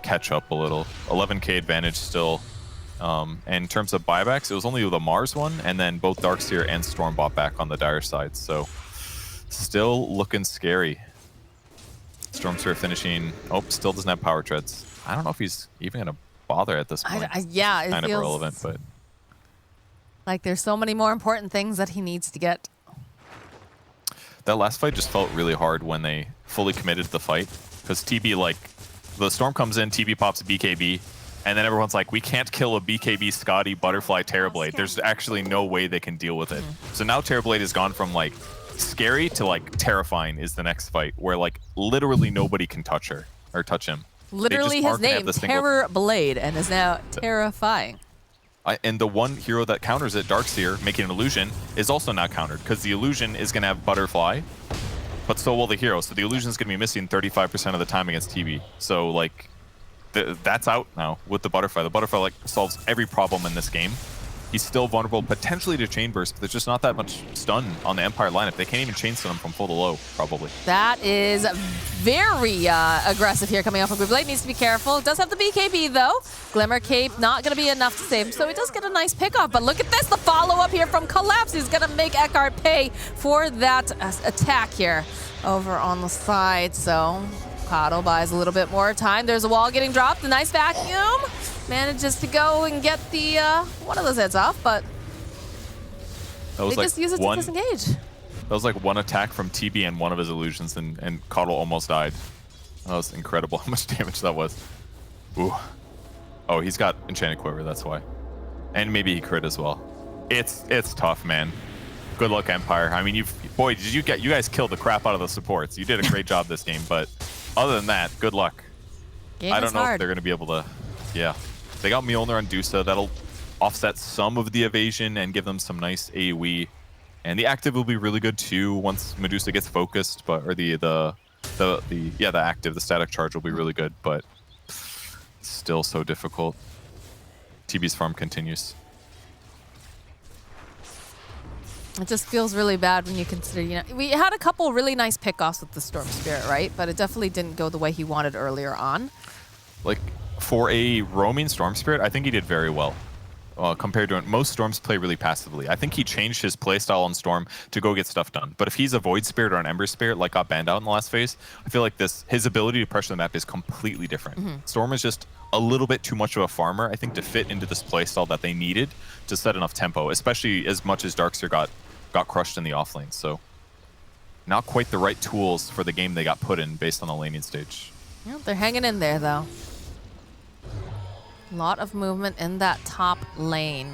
catch up a little. 11k advantage still. And in terms of buybacks, it was only the Mars one, and then both Darkseer and Storm bought back on the Dire side. So still looking scary. Stormseer finishing. Oh, still doesn't have power treads. I don't know if he's even going to bother at this point. Yeah, it kind of feels irrelevant, but like there's so many more important things that he needs to get. That last fight just felt really hard when they fully committed to the fight, because TB, like, the Storm comes in, TB pops a BKB, and then everyone's like, we can't kill a BKB Scotty Butterfly Terrorblade. There's actually no way they can deal with it. So now Terrorblade has gone from like scary to like terrifying is the next fight, where like literally nobody can touch her or touch him. Literally his name, Terrorblade, and is now terrifying. And the one hero that counters it, Darkseer, making an illusion, is also not countered, because the illusion is going to have Butterfly, but so will the hero. So the illusion is going to be missing 35% of the time against TB. So like, that's out now with the Butterfly. The Butterfly like solves every problem in this game. He's still vulnerable potentially to Chain Burst, but there's just not that much stun on the Empire lineup. They can't even chain stun him from full to low, probably. That is very aggressive here coming off of Blade. Needs to be careful. It does have the BKB, though. Glimmer Cape not going to be enough to save him, so he does get a nice pickoff. But look at this, the follow-up here from Collapse. He's going to make Eckhart pay for that attack here over on the side. So Coddle buys a little bit more time. There's a wall getting dropped. A nice vacuum. Manages to go and get the one of those heads off, but they like just use it to disengage. That was like one attack from TB and one of his illusions, and Coddle almost died. That was incredible how much damage that was. Ooh. Oh, he's got Enchanted Quiver, that's why. And maybe he crit as well. It's tough, man. Good luck, Empire. I mean, you guys killed the crap out of the supports. You did a great job this game, but other than that, good luck. I don't know if they're going to be able to. Yeah. They got Mjolnir on Dusa. That'll offset some of the evasion and give them some nice AoE. And the active will be really good too once Medusa gets focused, but or the active, the static charge will be really good, but still so difficult. TB's farm continues. It just feels really bad when you consider, we had a couple really nice pickoffs with the Storm Spirit, right? But it definitely didn't go the way he wanted earlier on. Like, for a roaming Storm Spirit, I think he did very well. Compared to most Storms play really passively. I think he changed his playstyle on Storm to go get stuff done. But if he's a Void Spirit or an Ember Spirit, like got banned out in the last phase, I feel like his ability to pressure the map is completely different. Storm is just a little bit too much of a farmer, I think, to fit into this playstyle that they needed to set enough tempo, especially as much as Darkseer got crushed in the offlane. So not quite the right tools for the game they got put in based on the laning stage. Yeah, they're hanging in there, though. A lot of movement in that top lane.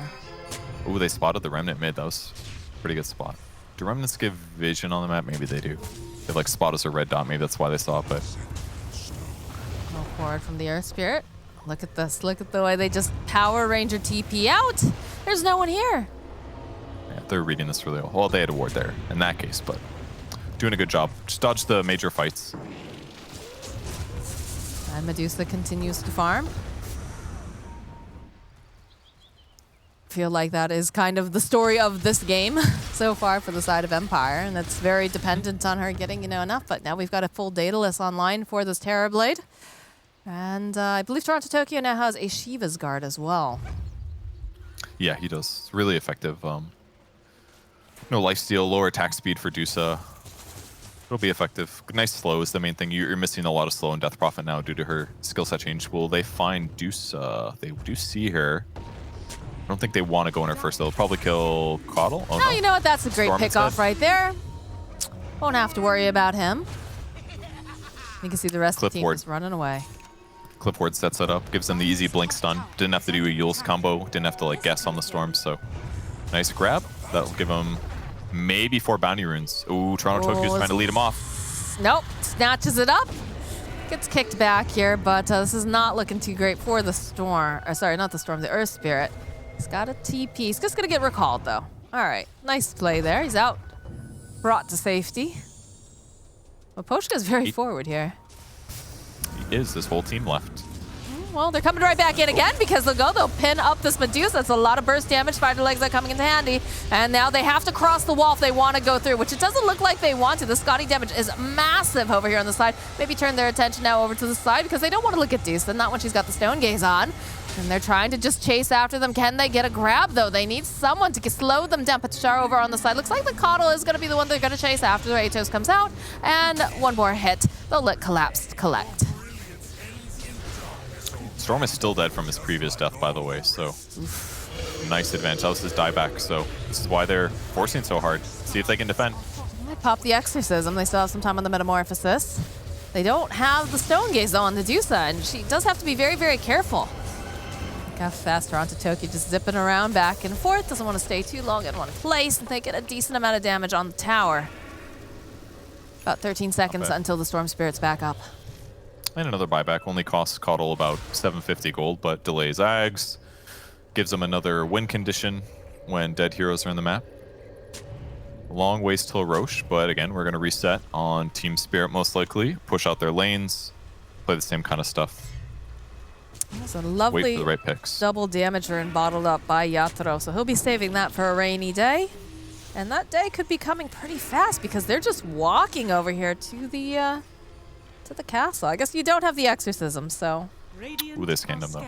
Ooh, they spotted the Remnant mid. That was a pretty good spot. Do Remnants give vision on the map? Maybe they do. They like spot as a red dot. Maybe that's why they saw it, but... Go forward from the Earth Spirit. Look at this. Look at the way they just Power Ranger TP out. There's no one here. Yeah, they're reading this really well. Well, they had a ward there in that case, but doing a good job. Just dodge the major fights. And Medusa continues to farm. Feel like that is kind of the story of this game so far for the side of Empire, and that's very dependent on her getting enough. But now we've got a full Daedalus online for this Terrorblade, and I believe Toronto Tokyo now has a Shiva's Guard as well. Yeah, he does. Really effective. No lifesteal, lower attack speed for Dusa. It'll be effective. Nice slow is the main thing. You're missing a lot of slow in Death Prophet now due to her skill set change. Will they find Dusa? They do see her. I don't think they want to go in her first. They'll probably kill Coddle. Oh, no, you know what? That's a great Storm pickoff instead. right there. Won't have to worry about him. You can see the rest of the team is running away. Clipboard sets it up, gives them the easy blink stun. Didn't have to do a Yule's combo. Didn't have to like guess on the storm. So nice grab. That'll give them maybe 4 bounty runes. Ooh, Toronto Tokyo's trying to lead him off. Nope. Snatches it up. Gets kicked back here, but this is not looking too great for the storm. Or sorry, not the storm, the Earth Spirit. He's got a TP. He's just going to get recalled, though. All right. Nice play there. He's out. Brought to safety. Well, Poshka's very forward here. He is. This whole team left. Well, they're coming right back in again because they'll pin up this Medusa. That's a lot of burst damage. Spider legs are coming into handy. And now they have to cross the wall if they want to go through, which it doesn't look like they want to. The Scotty damage is massive over here on the side. Maybe turn their attention now over to the side because they don't want to look at Dusa, not when she's got the Stone Gaze on. And they're trying to just chase after them. Can they get a grab, though? They need someone to slow them down. Patachar over on the side. Looks like the Coddle is going to be the one they're going to chase after their Atos comes out. And one more hit. They'll let Collapse collect. Storm is still dead from his previous death, by the way, so nice advantage. That was his dieback, so this is why they're forcing so hard. See if they can defend. They pop the Exorcism. They still have some time on the Metamorphosis. They don't have the Stone Gaze, though, on the Dusa, and she does have to be very, very careful. Look how fast Toronto Tokyo just zipping around back and forth. Doesn't want to stay too long in one place, and they get a decent amount of damage on the tower. About 13 seconds until the Storm Spirit's back up. And another buyback. Only costs Coddle about 750 gold, but delays Ags. Gives them another win condition when dead heroes are in the map. Long ways till Roche, but again, we're going to reset on Team Spirit most likely. Push out their lanes. Play the same kind of stuff. That's a lovely Wait for the right picks. double damage rune bottled up by Yatoro, so he'll be saving that for a rainy day. And that day could be coming pretty fast because they're just walking over here to the castle. I guess you don't have the Exorcism, so Ooh, this kingdom, though.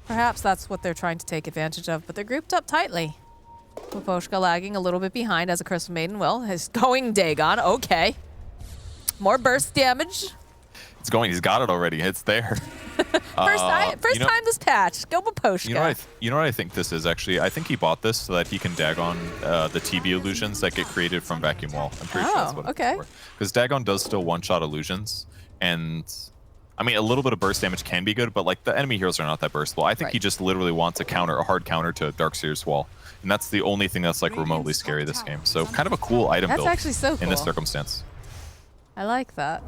perhaps that's what they're trying to take advantage of. But they're grouped up tightly. Poposhka lagging a little bit behind, as a Crystal Maiden will. He's going Dagon. Okay. More burst damage. It's going. He's got it already. It's there. First time this patch. Go Poposhka. You know what I think this is, actually? I think he bought this so that he can Dagon the TB illusions that get created from Vacuum Wall. I'm pretty sure that's what it's for. Because Dagon does still one-shot illusions. And, I mean, a little bit of burst damage can be good, but, like, the enemy heroes are not that burstable. I think he just literally wants a hard counter to Darkseer's Wall. And that's the only thing that's, like, remotely scary this game. So, kind of a cool item build actually so cool in this circumstance. I like that.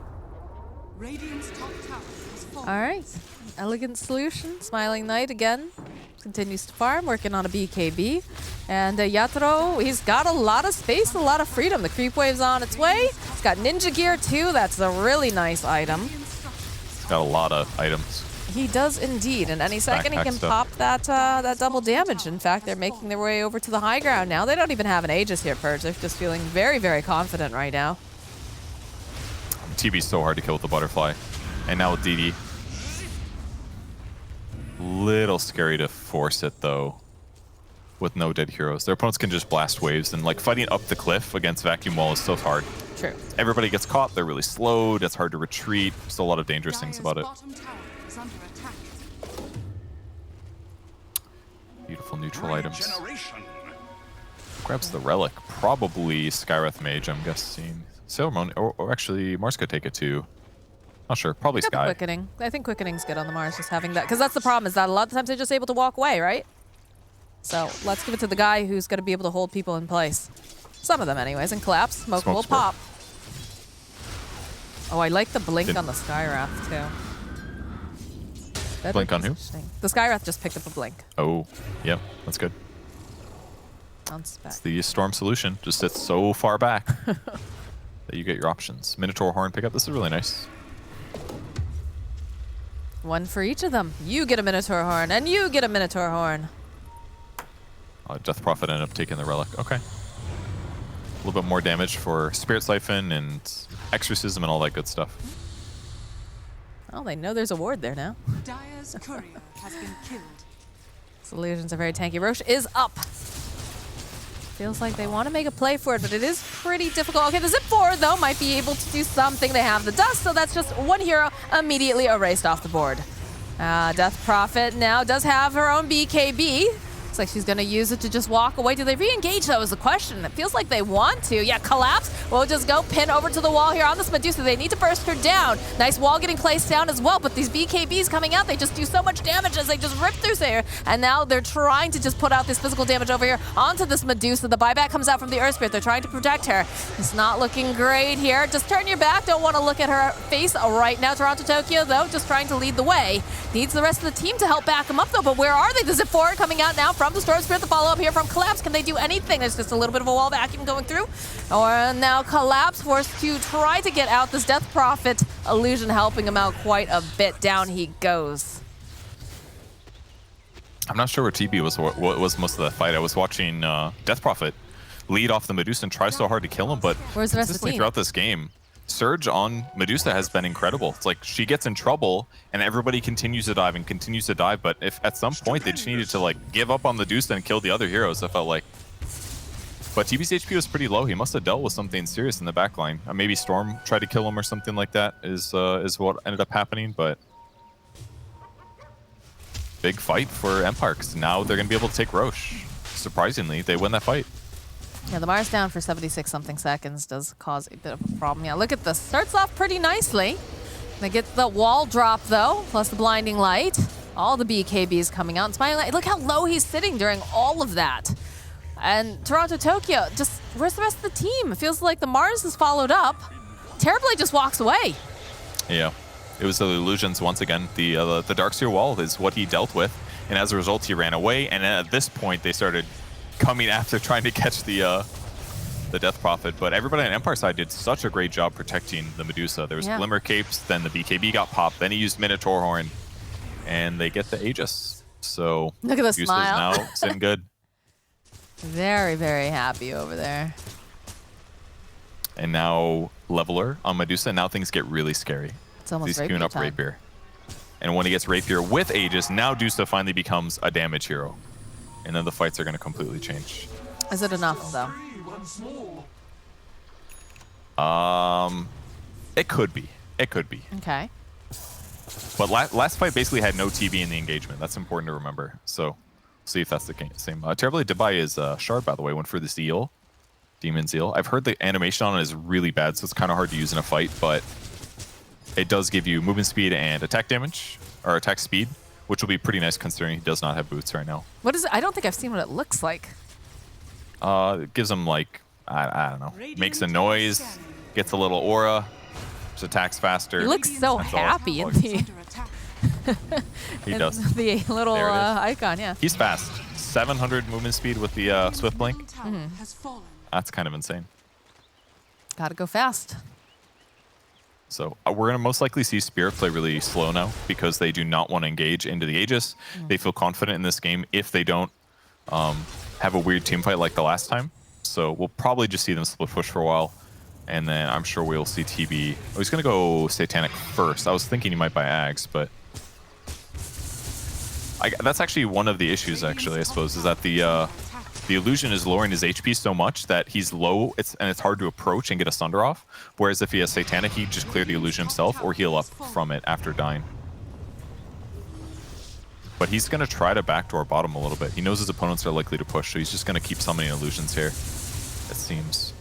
All right. Elegant solution. Smiling Knight again. Continues to farm, working on a BKB. And Yatoro, he's got a lot of space, a lot of freedom. The creep wave's on its way. He's got ninja gear too. That's a really nice item. He's got a lot of items. He does indeed. And any second he can pop that double damage. In fact, they're making their way over to the high ground now. They don't even have an Aegis here, Purge. They're just feeling very, very confident right now. TB's so hard to kill with the butterfly. And now with DD. Little scary to force it, though, with no dead heroes. Their opponents can just blast waves, and like fighting up the cliff against Vacuum Wall is so hard. True. Everybody gets caught. They're really slowed. It's hard to retreat. There's a lot of dangerous things about it. Beautiful neutral items. Grabs the relic. Probably Skywrath Mage, I'm guessing. Sailor Moon, or actually, Mars could take it too. Not sure. Probably Sky. Quickening. I think Quickening's good on the Mars, just having that. Because that's the problem, is that a lot of times they're just able to walk away, right? So let's give it to the guy who's going to be able to hold people in place. Some of them, anyways. And Collapse. Smoke will pop. Oh, I like the blink on the Skywrath, too. Blink on who? The Skywrath just picked up a blink. Oh, yep. That's good. On spec. It's the Storm solution. Just sits so far back that you get your options. Minotaur Horn pickup. This is really nice. One for each of them. You get a Minotaur Horn, and you get a Minotaur Horn. Death Prophet ended up taking the relic. Okay. A little bit more damage for Spirit Siphon and Exorcism and all that good stuff. Oh, they know there's a ward there now. Dire's courier has been killed. Solutions are very tanky. Roche is up. Feels like they want to make a play for it, but it is pretty difficult. Okay, the Zip forward, though, might be able to do something. They have the dust, so that's just one hero immediately erased off the board. Death Prophet now does have her own BKB. Looks like she's going to use it to just walk away. Do they re-engage, though, is the question. It feels like they want to. Yeah, Collapse will just go pin over to the wall here on this Medusa. They need to burst her down. Nice wall getting placed down as well, but these BKBs coming out, they just do so much damage as they just rip through here. And now they're trying to just put out this physical damage over here onto this Medusa. The buyback comes out from the Earth Spirit. They're trying to protect her. It's not looking great here. Just turn your back. Don't want to look at her face right now. Toronto Tokyo, though, just trying to lead the way. Needs the rest of the team to help back him up, though, but where are they? The Zip forward coming out now from the Storm Spirit. The follow-up here from Collapse. Can they do anything? There's just a little bit of a wall vacuum going through. Or now Collapse forced to try to get out. This Death Prophet illusion helping him out quite a bit. Down he goes. I'm not sure where TB was. What was most of that fight? I was watching Death Prophet lead off the Medusa and try so hard to kill him, but where's the rest of the team? Throughout this game, Surge on Medusa has been incredible. It's like she gets in trouble and everybody continues to dive and continues to dive, but if at some point they just needed to like give up on Medusa and kill the other heroes, I felt like. But TB's HP was pretty low. He must have dealt with something serious in the backline. Maybe Storm tried to kill him or something like that is what ended up happening, but big fight for Empire, because now they're going to be able to take Roche. Surprisingly, they win that fight. Yeah, the Mars down for 76-something seconds does cause a bit of a problem. Yeah, look at this. Starts off pretty nicely. They get the wall drop, though, plus the blinding light. All the BKBs coming out. And Smiling Light, look how low he's sitting during all of that. And Toronto Tokyo, just, where's the rest of the team? It feels like the Mars is followed up. Terribly just walks away. Yeah, it was the illusions once again. The Darkseer wall is what he dealt with. And as a result, he ran away. And at this point, they started coming after trying to catch the Death Prophet, but everybody on Empire side did such a great job protecting the Medusa. There was Glimmer Capes, then the BKB got popped, then he used Minotaur Horn, and they get the Aegis. So look at the Medusa's smile. now sitting good. Very, very happy over there. And now Leveler on Medusa, and now things get really scary. It's almost He's queuing up time. Rapier. And when he gets Rapier with Aegis, now Dusa finally becomes a damage hero. And then the fights are going to completely change. Is it enough, though? It could be. It could be. Okay. But last fight basically had no TB in the engagement. That's important to remember. So, see if that's the same. Terribly Dubai is Shard, by the way, went for the Zeal. Demon Zeal. I've heard the animation on it is really bad, so it's kind of hard to use in a fight, but it does give you movement speed and attack damage, or attack speed, which will be pretty nice considering he does not have boots right now. What is it? I don't think I've seen what it looks like. It gives him like, I don't know, makes a noise, gets a little aura, just attacks faster. He looks so happy in the he does. The little icon, yeah. He's fast. 700 movement speed with the Swift Blink. That's kind of insane. Gotta go fast. So we're going to most likely see Spirit play really slow now because they do not want to engage into the Aegis. They feel confident in this game if they don't have a weird team fight like the last time. So we'll probably just see them split push for a while. And then I'm sure we'll see TB. Oh, he's going to go Satanic first. I was thinking he might buy Ags, but that's actually one of the issues, actually, I suppose, is that the illusion is lowering his HP so much that he's low, and it's hard to approach and get a Sunder off. Whereas if he has Satanic, he just clear the illusion himself or heal up from it after dying. But he's going to try to backdoor bottom a little bit. He knows his opponents are likely to push, so he's just going to keep summoning illusions here, it seems.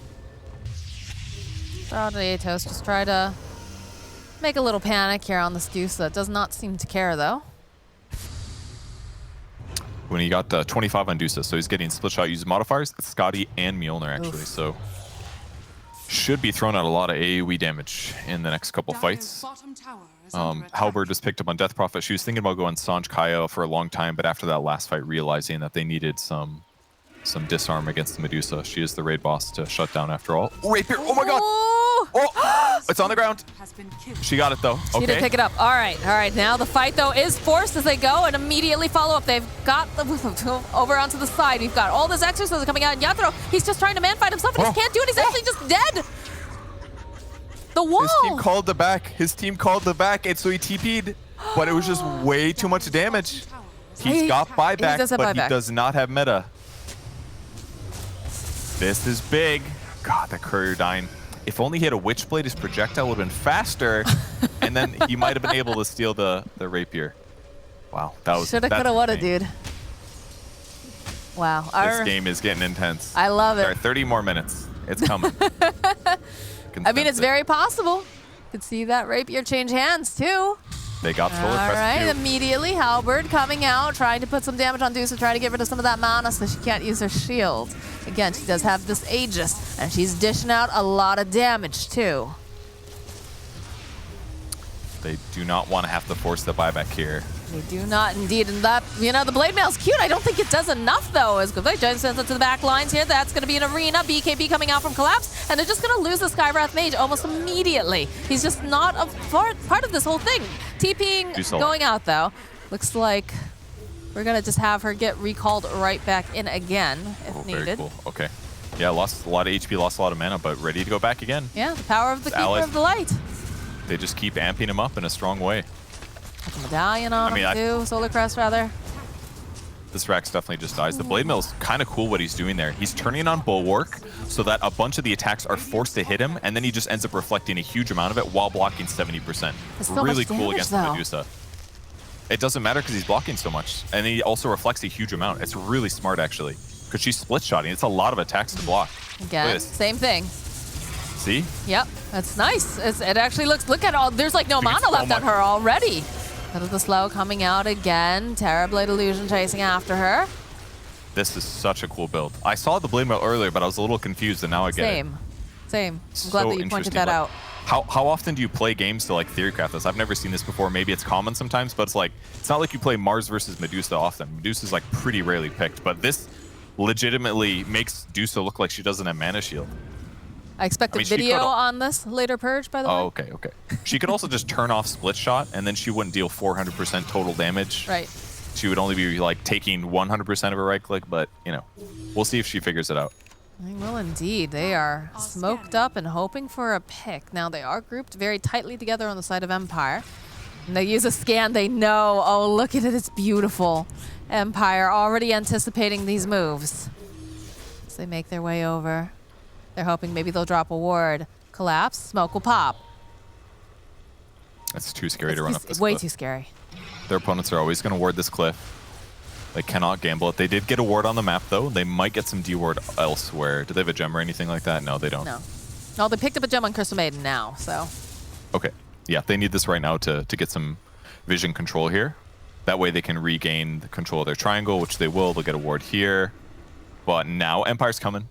Atos just try to make a little panic here on this Deuce that does not seem to care, though. When he got 25 on Dusa, so he's getting split shot using modifiers. It's Scotty and Mjolnir, actually, so should be throwing out a lot of AoE damage in the next couple fights. Halberd just picked up on Death Prophet. She was thinking about going Sanj Kaya for a long time, but after that last fight, realizing that they needed some disarm against the Medusa. She is the raid boss to shut down after all. Rapier! Oh my god! Oh! It's on the ground. She got it though. She Okay. did pick it up. All right. Now the fight though is forced as they go and immediately follow up. They've got the over onto the side. We've got all this exorcism coming out. And Yathro, he's just trying to man fight himself and he can't do it. He's actually just dead. The wall. His team called the back. His team called the back, and so he TP'd, but it was just way too much damage. He's got buyback, but he does not have meta. This is big. God, that courier dying. If only he had a Witchblade, his projectile would have been faster, and then he might have been able to steal the rapier. Wow, that was... Shoulda, coulda, woulda, dude. Wow. This game is getting intense. I love it. There are 30 more minutes. It's coming. I mean, it's very possible. Could see that rapier change hands, too. They got full All right, immediately Halberd coming out, trying to put some damage on Deuce to try to get rid of some of that mana so she can't use her shield. Again, she does have this Aegis, and she's dishing out a lot of damage, too. They do not want to have to force the buyback here. They do not indeed. And that, you know, the Blade Mail's cute. I don't think it does enough, though. As Goodbye sends it to the back lines here. That's going to be an arena. BKB coming out from Collapse. And they're just going to lose the Skywrath Mage almost immediately. He's just not a part of this whole thing. TPing going out, though. Looks like we're going to just have her get recalled right back in again if needed. Very cool. Okay. Yeah, lost a lot of HP, lost a lot of mana, but ready to go back again. Yeah, the power of the Keeper of the Light. They just keep amping him up in a strong way. Put the medallion on him too, Solar Crest rather. This Rax definitely just dies. The Blade Mail's kind of cool what he's doing there. He's turning on Bulwark so that a bunch of the attacks are forced to hit him, and then he just ends up reflecting a huge amount of it while blocking 70%. Really cool against the Medusa. It doesn't matter because he's blocking so much, and he also reflects a huge amount. It's really smart, actually, because she's split-shotting. It's a lot of attacks to block. Again, same thing. See? Yep, that's nice. It actually looks, look at all, there's like no mana left on her already. Little the slow coming out again. Terrorblade Illusion chasing after her. This is such a cool build. I saw the Blade Mail earlier, but I was a little confused, and now I get it. Same. I'm glad that you pointed that out. How often do you play games to like theorycraft this? I've never seen this before. Maybe it's common sometimes, but it's like, it's not like you play Mars versus Medusa often. Medusa's like pretty rarely picked, but this legitimately makes Medusa look like she doesn't have mana shield. I expect a video on this later purge, by the way. Oh, okay. She could also just turn off split shot, and then she wouldn't deal 400% total damage. Right. She would only be like taking 100% of her right click, but you know, we'll see if she figures it out. They will indeed. They are smoked up and hoping for a pick. Now they are grouped very tightly together on the side of Empire. And they use a scan. They know. Oh, look at it. It's beautiful. Empire already anticipating these moves as they make their way over. They're hoping maybe they'll drop a ward. Collapse, smoke will pop. That's too scary to run up this cliff. Way too scary. Their opponents are always going to ward this cliff. They cannot gamble it. They did get a ward on the map, though. They might get some D-ward elsewhere. Do they have a gem or anything like that? No, they don't. No, they picked up a gem on Crystal Maiden now, so. Okay. Yeah, they need this right now to get some vision control here. That way they can regain the control of their triangle, which they will. They'll get a ward here. But now Empire's coming.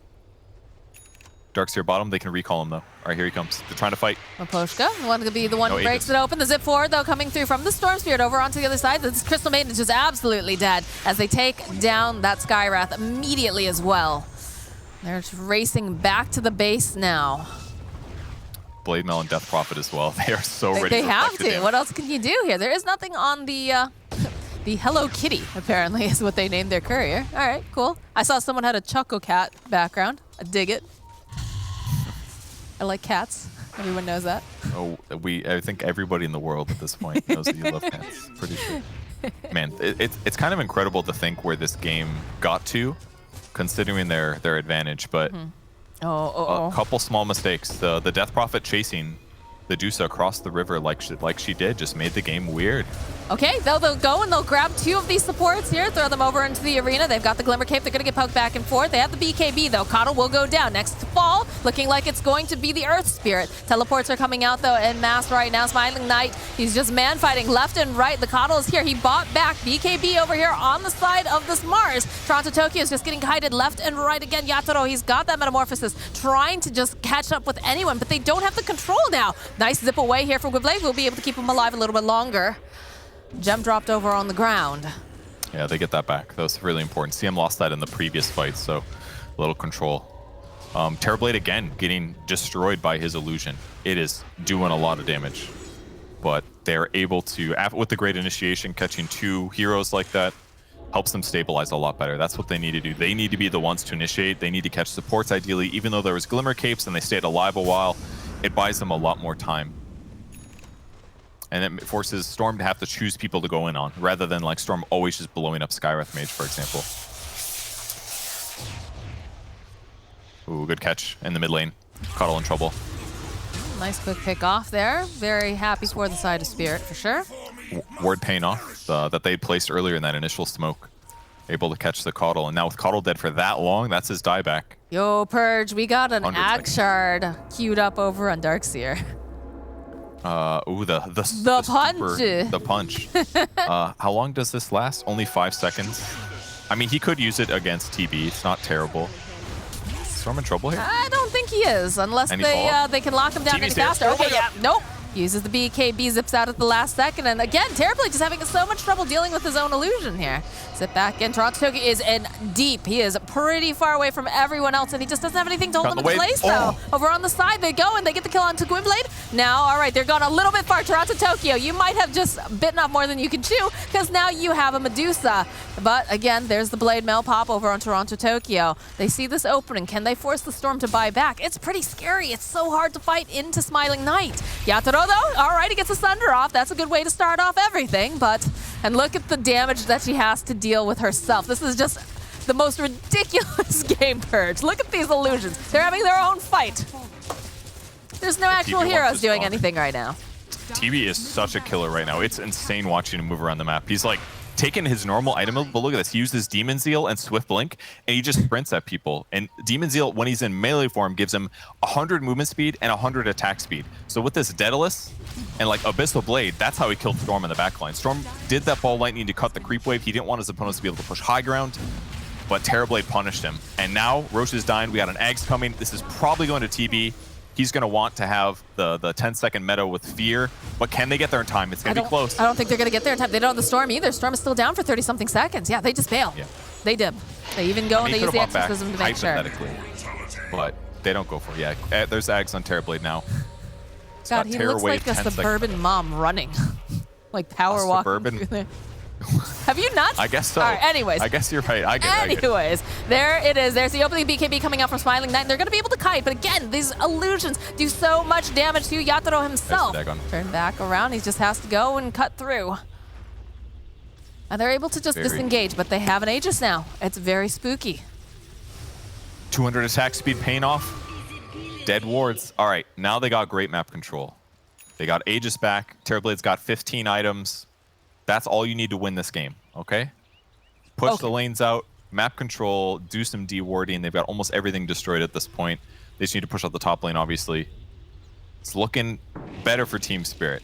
Darkseer bottom, they can recall him though. All right, here he comes. They're trying to fight. Maposhka, want to be the one who breaks it open. The zip forward though, coming through from the Storm Spirit over onto the other side. This Crystal Maiden is just absolutely dead as they take down that Skywrath immediately as well. They're just racing back to the base now. Blade Mail and Death Prophet as well. They are so ready. They have to. What else can you do here? There is nothing on the the Hello Kitty, apparently, is what they named their courier. All right, cool. I saw someone had a Choco Cat background. I dig it. I like cats. Everyone knows that. Oh, I think everybody in the world at this point knows that you love cats. Pretty sure. Man, it's kind of incredible to think where this game got to, considering their advantage. But a couple small mistakes. The Death Prophet chasing the Medusa across the river like she did just made the game weird. Okay, they'll go and they'll grab two of these supports here, throw them over into the arena. They've got the Glimmer Cape. They're going to get poked back and forth. They have the BKB, though. Coddle will go down. Next to fall, looking like it's going to be the Earth Spirit. Teleports are coming out, though, en masse right now. Smiling Knight, he's just man-fighting left and right. The Coddle is here. He bought back. BKB over here on the side of this Mars. Toronto Tokyo is just getting kited left and right again. Yatoro, he's got that Metamorphosis, trying to just catch up with anyone, but they don't have the control now. Nice zip away here from Gwiblade. We'll be able to keep him alive a little bit longer. Gem dropped over on the ground. Yeah, they get that back. That was really important. CM lost that in the previous fight, so a little control. Terrorblade again getting destroyed by his illusion. It is doing a lot of damage. But they're able to, with the Great Initiation, catching two heroes like that helps them stabilize a lot better. That's what they need to do. They need to be the ones to initiate. They need to catch supports ideally. Even though there was Glimmer Capes and they stayed alive a while, it buys them a lot more time. And it forces Storm to have to choose people to go in on, rather than like Storm always just blowing up Skywrath Mage, for example. Ooh, good catch in the mid lane. Cuddle in trouble. Nice quick pick off there. Very happy for the side of Spirit, for sure. Ward paying off that they placed earlier in that initial smoke. Able to catch the Cuddle, and now with Cuddle dead for that long, that's his dieback. Yo, Purge, we got an 100 Ag seconds. Shard queued up over on Darkseer. Ooh, the punch. The punch. How long does this last? Only 5 seconds. I mean, he could use it against TB. It's not terrible. Is Storm in trouble here? I don't think he is, unless Any they follow-up? they can lock him down TV's any there. faster. Oh Okay, my yeah, God. nope. Uses the BKB, zips out at the last second, and again, Terribly just having so much trouble dealing with his own illusion here. Sit back in. Toronto is in deep. He is pretty far away from everyone else, and he just doesn't have anything to hold Got him the in wave. place, though. Oh. Over on the side they go, and they get the kill onto Gwynblade. Now, all right, they're gone a little bit far. Toronto Tokyo, you might have just bitten off more than you can chew, because now you have a Medusa. But again, there's the Blade Mail pop over on Toronto Tokyo. They see this opening. Can they force the Storm to buy back? It's pretty scary. It's so hard to fight into Smiling Knight. Yatoro, though, all right, he gets a Sunder off. That's a good way to start off everything, but... And look at the damage that she has to deal with herself. This is just the most ridiculous game, Purge. Look at these illusions. They're having their own fight. There's no actual wants heroes to doing spawn. anything right now. TB is such a killer right now. It's insane watching him move around the map. He's like taking his normal item, but look at this. He uses Demon Zeal and Swift Blink, and he just sprints at people. And Demon Zeal, when he's in melee form, gives him 100 movement speed and 100 attack speed. So with this Daedalus and like Abyssal Blade, that's how he killed Storm in the backline. Storm did that ball lightning to cut the creep wave. He didn't want his opponents to be able to push high ground, but Terrorblade punished him. And now Roche is dying. We got an Ags coming. This is probably going to TB. He's going to want to have the 10-second meta with Fear, but can they get there in time? It's going to be close. I don't think they're going to get there in time. They don't have the Storm either. Storm is still down for 30-something seconds. Yeah, they just bail. Yeah. They dip. They even go and they use the could've bought back exorcism to make sure. hypothetically, but they don't go for it. Yeah, there's Ags on Terrorblade now. It's God, got he Terror looks Wave, like a 10 seconds. suburban mom running. Like power walking suburban- through there. Have you not? I guess so. All right, anyways. I guess you're right. I get it. Anyways, there it is. There's the opening BKB coming out from Smiling Knight. They're going to be able to kite, but again, these illusions do so much damage to Yatoro himself. Dagon. Turn back around. He just has to go and cut through. And they're able to just disengage, but they have an Aegis now. It's very spooky. 200 attack speed paying off. Dead wards. All right, now they got great map control. They got Aegis back. Terrorblade's got 15 items. That's all you need to win this game, okay? Push the lanes out, map control, do some dewarding. They've got almost everything destroyed at this point. They just need to push out the top lane, obviously. It's looking better for Team Spirit.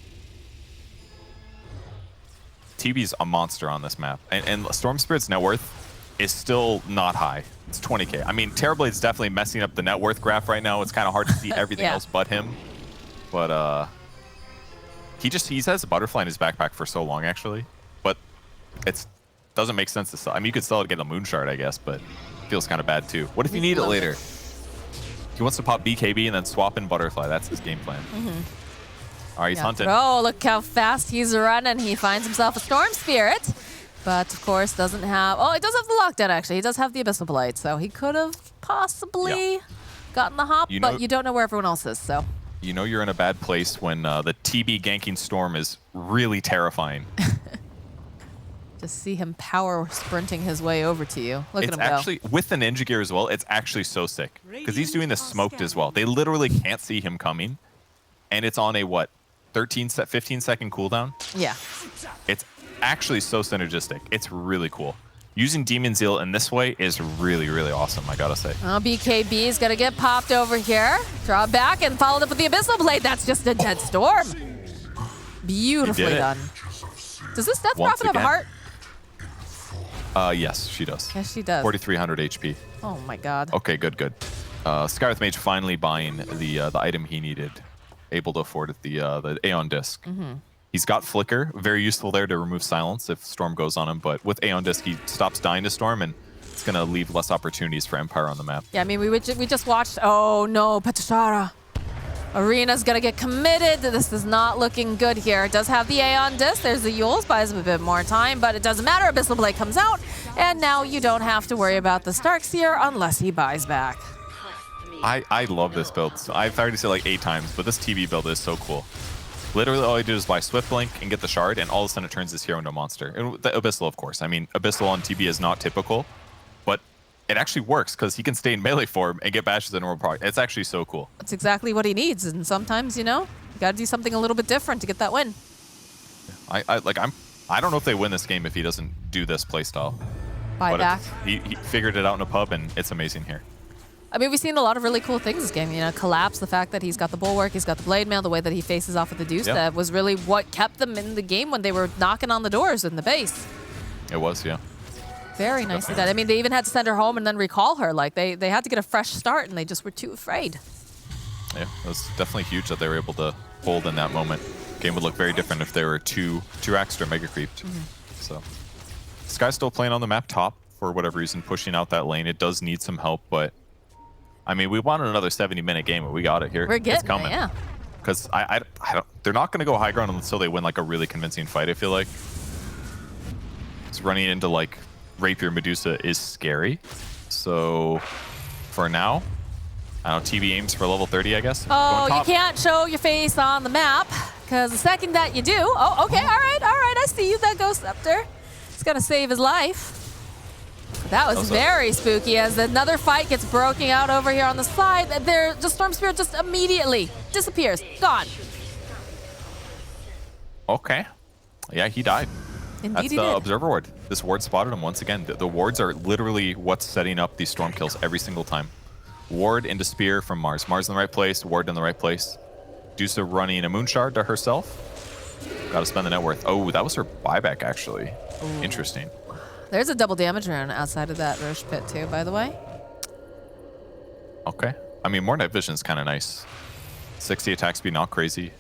TB's a monster on this map. And Storm Spirit's net worth is still not high. It's 20K. I mean, Terrorblade's definitely messing up the net worth graph right now. It's kind of hard to see everything else but him. But he has a butterfly in his backpack for so long, actually. But it doesn't make sense to sell. I mean, you could sell it to get a moon shard, I guess, but it feels kind of bad too. What if you need it later? He wants to pop BKB and then swap in butterfly. That's his game plan. All right, he's hunting. Oh, look how fast he's running. He finds himself a Storm Spirit, but of course doesn't have... Oh, he does have the lockdown, actually. He does have the Abyssal Blade, so he could have possibly gotten the hop, but you don't know where everyone else is, so... You know you're in a bad place when the TB ganking Storm is really terrifying. Just see him power sprinting his way over to you. Look at him actually, with the ninja gear as well, it's actually so sick. Because he's doing this smoked as well. They literally can't see him coming. And it's on a, 15-second cooldown? Yeah. It's actually so synergistic. It's really cool. Using Demon Zeal in this way is really, really awesome, I gotta say. Oh, BKB is gonna get popped over here. Draw back and followed up with the Abyssal Blade. That's just a dead Storm. Beautifully done. Does this Death Prophet have a heart? Yes, she does. Yes, she does. 4,300 HP. Oh my god. Okay, good. Skywrath Mage finally buying the item he needed. Able to afford it, the Aeon Disc. He's got Flicker, very useful there to remove silence if Storm goes on him, but with Aeon Disc, he stops dying to Storm, and it's going to leave less opportunities for Empire on the map. Yeah, I mean, we just watched... Oh, no, Petashara. Arena's going to get committed. This is not looking good here. It does have the Aeon Disc. There's the Yules, buys him a bit more time, but it doesn't matter. Abyssal Blade comes out, and now you don't have to worry about the Starkseer unless he buys back. I love this build. So I've already said like 8 times, but this TB build is so cool. Literally, all I do is buy Swift Blink and get the shard, and all of a sudden it turns this hero into a monster. And the Abyssal, of course. I mean, Abyssal on TB is not typical, but it actually works because he can stay in melee form and get bashes in normal proc. It's actually so cool. That's exactly what he needs. And sometimes, you know, you got to do something a little bit different to get that win. I don't know if they win this game if he doesn't do this playstyle. Buyback. He figured it out in a pub, and it's amazing here. I mean, we've seen a lot of really cool things this game. You know, Collapse, the fact that he's got the Bulwark, he's got the Blade Mail, the way that he faces off with the Deuce, that was really what kept them in the game when they were knocking on the doors in the base. It was, yeah. Very nicely done. I mean, they even had to send her home and then recall her. Like, they had to get a fresh start, and they just were too afraid. Yeah, it was definitely huge that they were able to hold in that moment. Game would look very different if they were two extra mega creeped. So, this guy's still playing on the map top for whatever reason, pushing out that lane. It does need some help, but I mean, we wanted another 70-minute game, but we got it here. We're getting it's coming. it, yeah. Because I don't, they're not going to go high ground until they win like a really convincing fight, I feel like. It's running into like Rapier Medusa is scary. So for now, I don't know, TB aims for level 30, I guess. Oh, you can't show your face on the map, because the second that you do, oh, okay, all right, I see you, that Ghost Scepter. It's going to save his life. That was very spooky as another fight gets broken out over here on the side. There, just Storm Spirit just immediately disappears, gone. Okay. Yeah, he died. Indeed, That's he the did. Observer Ward. This ward spotted him once again. The wards are literally what's setting up these storm kills every single time. Ward into Spear from Mars. Mars in the right place, Ward in the right place. Dusa running a Moon Shard to herself. Gotta spend the net worth. Oh, that was her buyback, actually. Ooh. Interesting. There's a double damage rune outside of that Roche pit, too, by the way. Okay. I mean, more night vision is kind of nice. 60 attack speed, not crazy.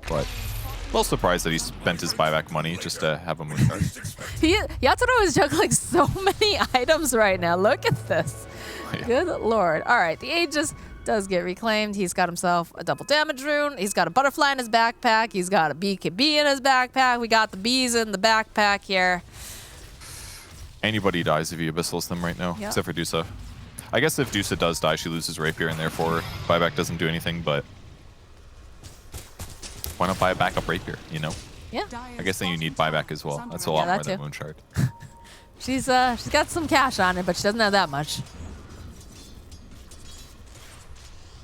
But a little surprised that he spent his buyback money just to have a Moon Shard. Yatoro is juggling so many items right now. Look at this. Yeah. Good lord. All right, the Aegis does get reclaimed. He's got himself a double damage rune. He's got a butterfly in his backpack. He's got a BKB in his backpack. We got the bees in the backpack here. Anybody dies if you abyssals them right now, except for Dusa. I guess if Dusa does die, she loses Rapier, and therefore buyback doesn't do anything, but why not buy a backup Rapier, you know? Yeah. I guess then you need buyback as well. That's a lot more than Moon Shard. She's got some cash on her, but she doesn't have that much.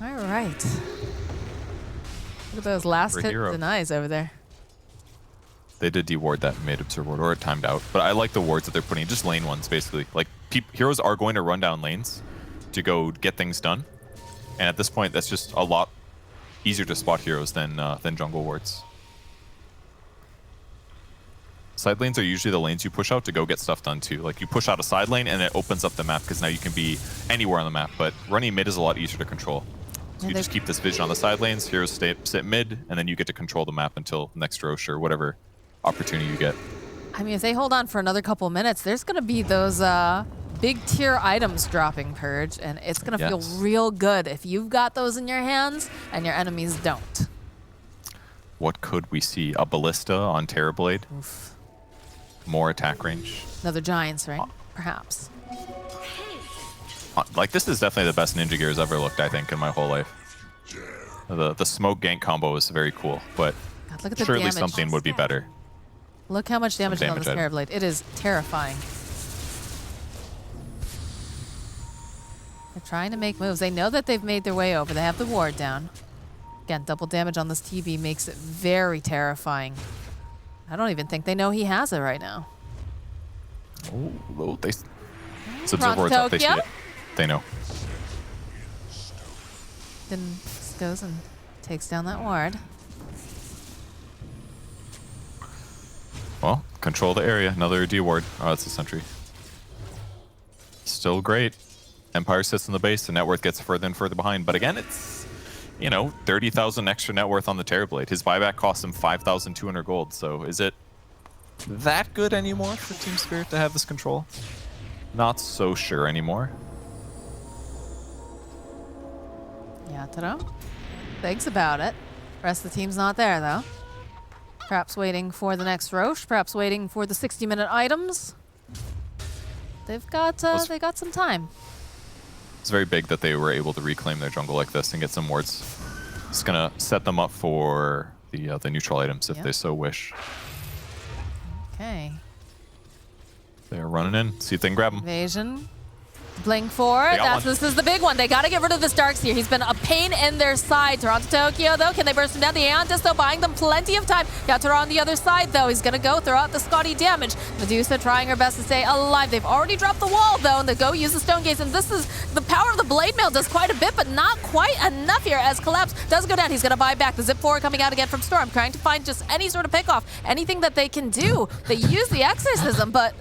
All right. Look at those last hit denies over there. They did deward that mid-observer ward, or it timed out. But I like the wards that they're putting, just lane ones, basically. Like, heroes are going to run down lanes to go get things done. And at this point, that's just a lot easier to spot heroes than jungle wards. Side lanes are usually the lanes you push out to go get stuff done, too. Like, you push out a side lane, and it opens up the map, because now you can be anywhere on the map. But running mid is a lot easier to control. So you just keep this vision on the side lanes, heroes sit mid, and then you get to control the map until next Roche or whatever opportunity you get. I mean, if they hold on for another couple of minutes, there's going to be those big tier items dropping, Purge, and it's going to feel real good if you've got those in your hands and your enemies don't. What could we see? A Ballista on Terrorblade? Oof. More attack range? Another Giants, right? Perhaps. Like, this is definitely the best Ninja Gears ever looked, I think, in my whole life. The smoke gank combo is very cool, but God, look at the surely damage. something would be better. Look how much damage is on this Terrorblade. It is terrifying. They're trying to make moves. They know that they've made their way over. They have the ward down. Again, double damage on this TB makes it very terrifying. I don't even think they know he has it right now. Oh, it's observer wards up. They see it. They know. Then just goes and takes down that ward. Well, control the area. Another D ward. Oh, that's a sentry. Still great. Empire sits in the base. The net worth gets further and further behind. But again, it's, you know, 30,000 extra net worth on the Terrorblade. His buyback costs him 5,200 gold. So is it that good anymore for Team Spirit to have this control? Not so sure anymore. Yatoro thinks about it. Rest of the team's not there, though. Perhaps waiting for the next Roche. Perhaps waiting for the 60-minute items. They've got they got some time. It's very big that they were able to reclaim their jungle like this and get some wards. It's gonna set them up for the neutral items if they so wish. Okay. They're running in. See if they can grab them. Invasion. Playing for it. got one. This is the big one. They got to get rid of this Darkseer. He's been a pain in their side. Toronto Tokyo, though, can they burst him down? The Aeon Disco buying them plenty of time. Yatoro on the other side, though. He's going to go throw out the Scotty damage. Medusa trying her best to stay alive. They've already dropped the wall, though, and they go use the Stone Gaze. And this is the power of the Blade Mail does quite a bit, but not quite enough here as Collapse does go down. He's going to buy back. The Zip 4 coming out again from Storm, trying to find just any sort of pickoff, anything that they can do. They use the Exorcism, but...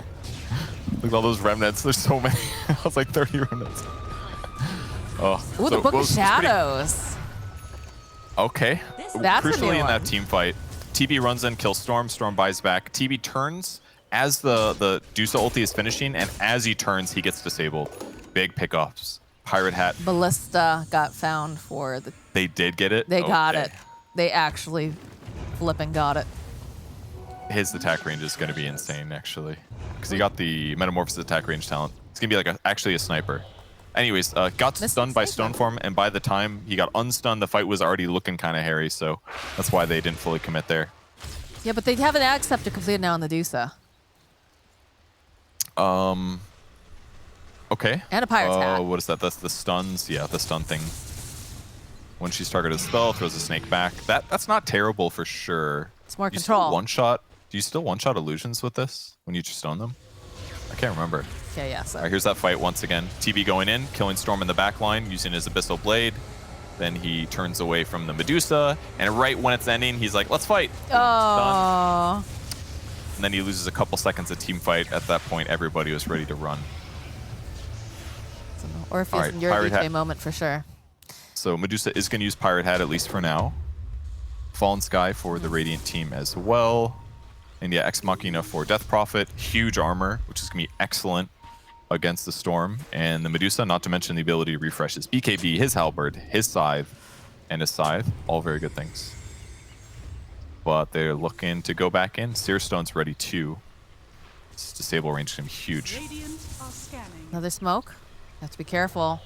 Look at all those remnants. There's so many. I was like 30 remnants. Oh, Ooh, the Book of Shadows. Okay. That's Crucially a in that team fight, TB runs in, kills Storm, Storm buys back. TB turns as the Dusa ulti is finishing, and as he turns, he gets disabled. Big pickups. Pirate Hat. Ballista got found for the... They did get it? They got it. They actually flipping got it. His attack range is going to be insane, actually. Because he got the Metamorphosis attack range talent. It's going to be like actually a sniper. Anyways, got stunned by Stoneform, and by the time he got unstunned, the fight was already looking kind of hairy, so that's why they didn't fully commit there. Yeah, but they have an Ag Scepter completed now on the Dusa. Okay. And a Pirate's Hat. What is that? That's the stuns. Yeah, the stun thing. When she's targeted a spell, throws a snake back. That's not terrible for sure. It's more Do you control. still one-shot? Do you still one-shot illusions with this when you just stone them? I can't remember. Okay, yeah. So. All right, here's that fight once again. TB going in, killing Storm in the back line, using his Abyssal Blade. Then he turns away from the Medusa, and right when it's ending, he's like, let's fight. Oh. Done. And then he loses a couple seconds of team fight. At that point, everybody was ready to run. Orpheus in your DJ moment for sure. So Medusa is going to use Pirate Hat, at least for now. Fallen Sky for the Radiant team as well. And yeah, Ex Machina for Death Prophet. Huge armor, which is going to be excellent against the Storm. And the Medusa, not to mention the ability to refresh his BKB, his Halberd, his Scythe, and his Scythe. All very good things. But they're looking to go back in. Seer Stone's ready too. This disable range is going to be huge. Another smoke. Have to be careful.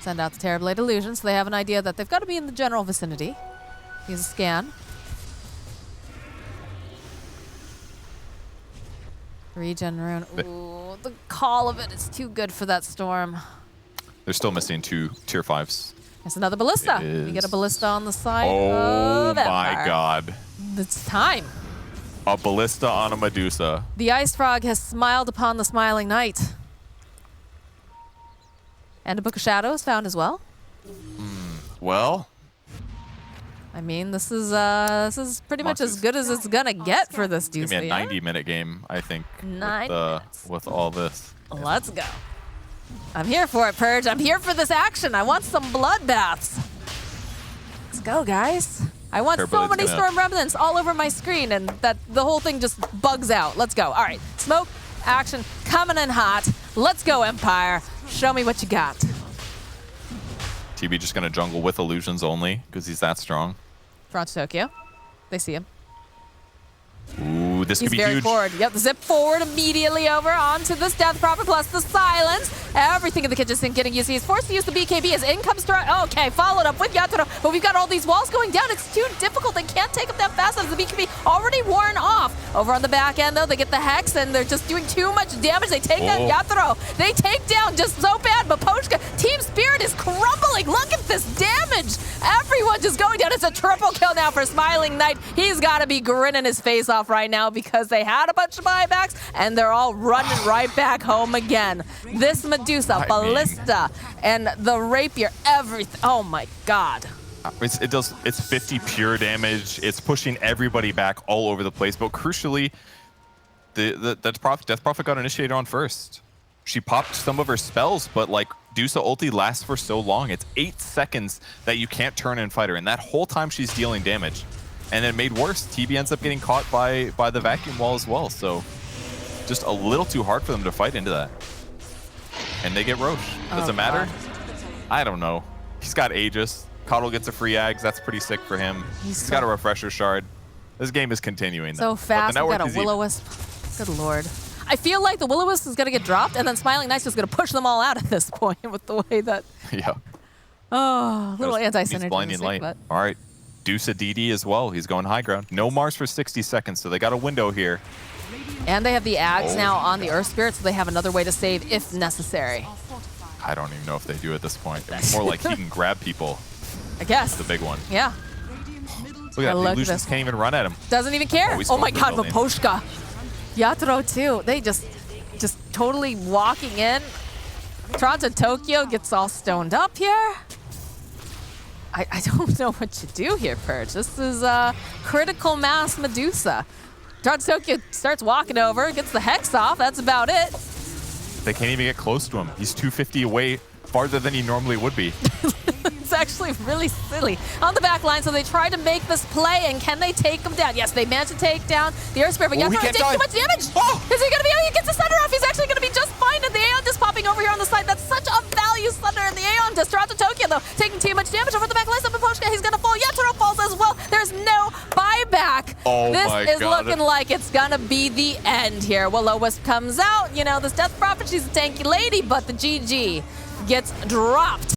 Send out the Terrorblade Illusion so they have an idea that they've got to be in the general vicinity. Use a scan. Regen rune. Ooh, the call of it is too good for that Storm. They're still missing 2 tier 5s. It's another Ballista. We get a Ballista on the side. Oh my god. It's time. A Ballista on a Medusa. The Ice Frog has smiled upon the smiling knight. And a Book of Shadows found as well. Well, I mean, this is pretty much as good as it's gonna get for this dude. It's gonna be a 90-minute game, I think. 9 minutes. With all this. Let's go. I'm here for it, Purge. I'm here for this action. I want some bloodbaths. Let's go, guys. I want so many Storm Remnants all over my screen, and that the whole thing just bugs out. Let's go. All right, smoke, action, coming in hot. Let's go, Empire. Show me what you got. TB just gonna jungle with illusions only, because he's that strong. Toronto Tokyo. They see him. Ooh, this could be huge. He's very forward. Yep, zip forward immediately over onto this Death Prophet plus the silence. Everything in the kitchen sink getting used. He's forced to use the BKB as in comes okay, followed up with Yatoro. But we've got all these walls going down. It's too difficult. They can't take him that fast as the BKB already worn off. Over on the back end, though, they get the Hex, and they're just doing too much damage. They take down Yatoro. They take down just so bad, but Poshka, Team Spirit is crumbling. Look at this damage. Everyone just going down. It's a triple kill now for Smiling Knight. He's got to be grinning his face off right now because they had a bunch of buybacks, and they're all running right back home again. This Medusa, Ballista, and the Rapier, everything. Oh my god. It's 50 pure damage. It's pushing everybody back all over the place. But crucially, the Death Prophet got initiated on first. She popped some of her spells, but like Dusa ulti lasts for so long. It's 8 seconds that you can't turn and fight her, and that whole time she's dealing damage. And then made worse, TB ends up getting caught by the vacuum wall as well. So just a little too hard for them to fight into that. And they get Roche. Does it matter? I don't know. He's got Aegis. Coddle gets a free Ags. That's pretty sick for him. He's got a Refresher Shard. This game is continuing. So fast. We got a Will-O-Wisp. Good lord. I feel like the Will-O-Wisp is going to get dropped, and then Smiling Knight's just going to push them all out at this point with the way that... Yeah. Oh, little anti-synergy. Blinding light. But... All right. Dusa DD as well. He's going high ground. No Mars for 60 seconds, so they got a window here. And they have the Ags now on the Earth Spirit, so they have another way to save if necessary. I don't even know if they do at this point. It's more like he can grab people. I guess. That's the big one. Yeah. Look at that. The illusions can't even run at him. Doesn't even care. Oh, Oh my god, Vaposhka. Yatoro too. They just totally walking in. Toronto Tokyo gets all stoned up here. I don't know what to do here, Purge. This is critical mass Medusa. Toronto Tokyo starts walking over, gets the Hex off. That's about it. They can't even get close to him. He's 250 away, farther than he normally would be. It's actually really silly. On the back line, so they try to make this play, and can they take him down? Yes, they managed to take down the Earth Spirit, but Yatoro takes too much damage. Oh! Is he going to be able to get the Thunder off? He's actually going to be just fine, and the Aeon just popping over here on the side. That's such a value Thunder, and the Aeon does. Toronto Tokyo, though, taking too much damage over the back line. Vaposhka, he's going to fall. Yatoro falls as well. There's no buyback. Oh this my is God. looking like it's going to be the end here. Will-O-Wisp comes out. You know, this Death Prophet, she's a tanky lady, but the GG gets dropped.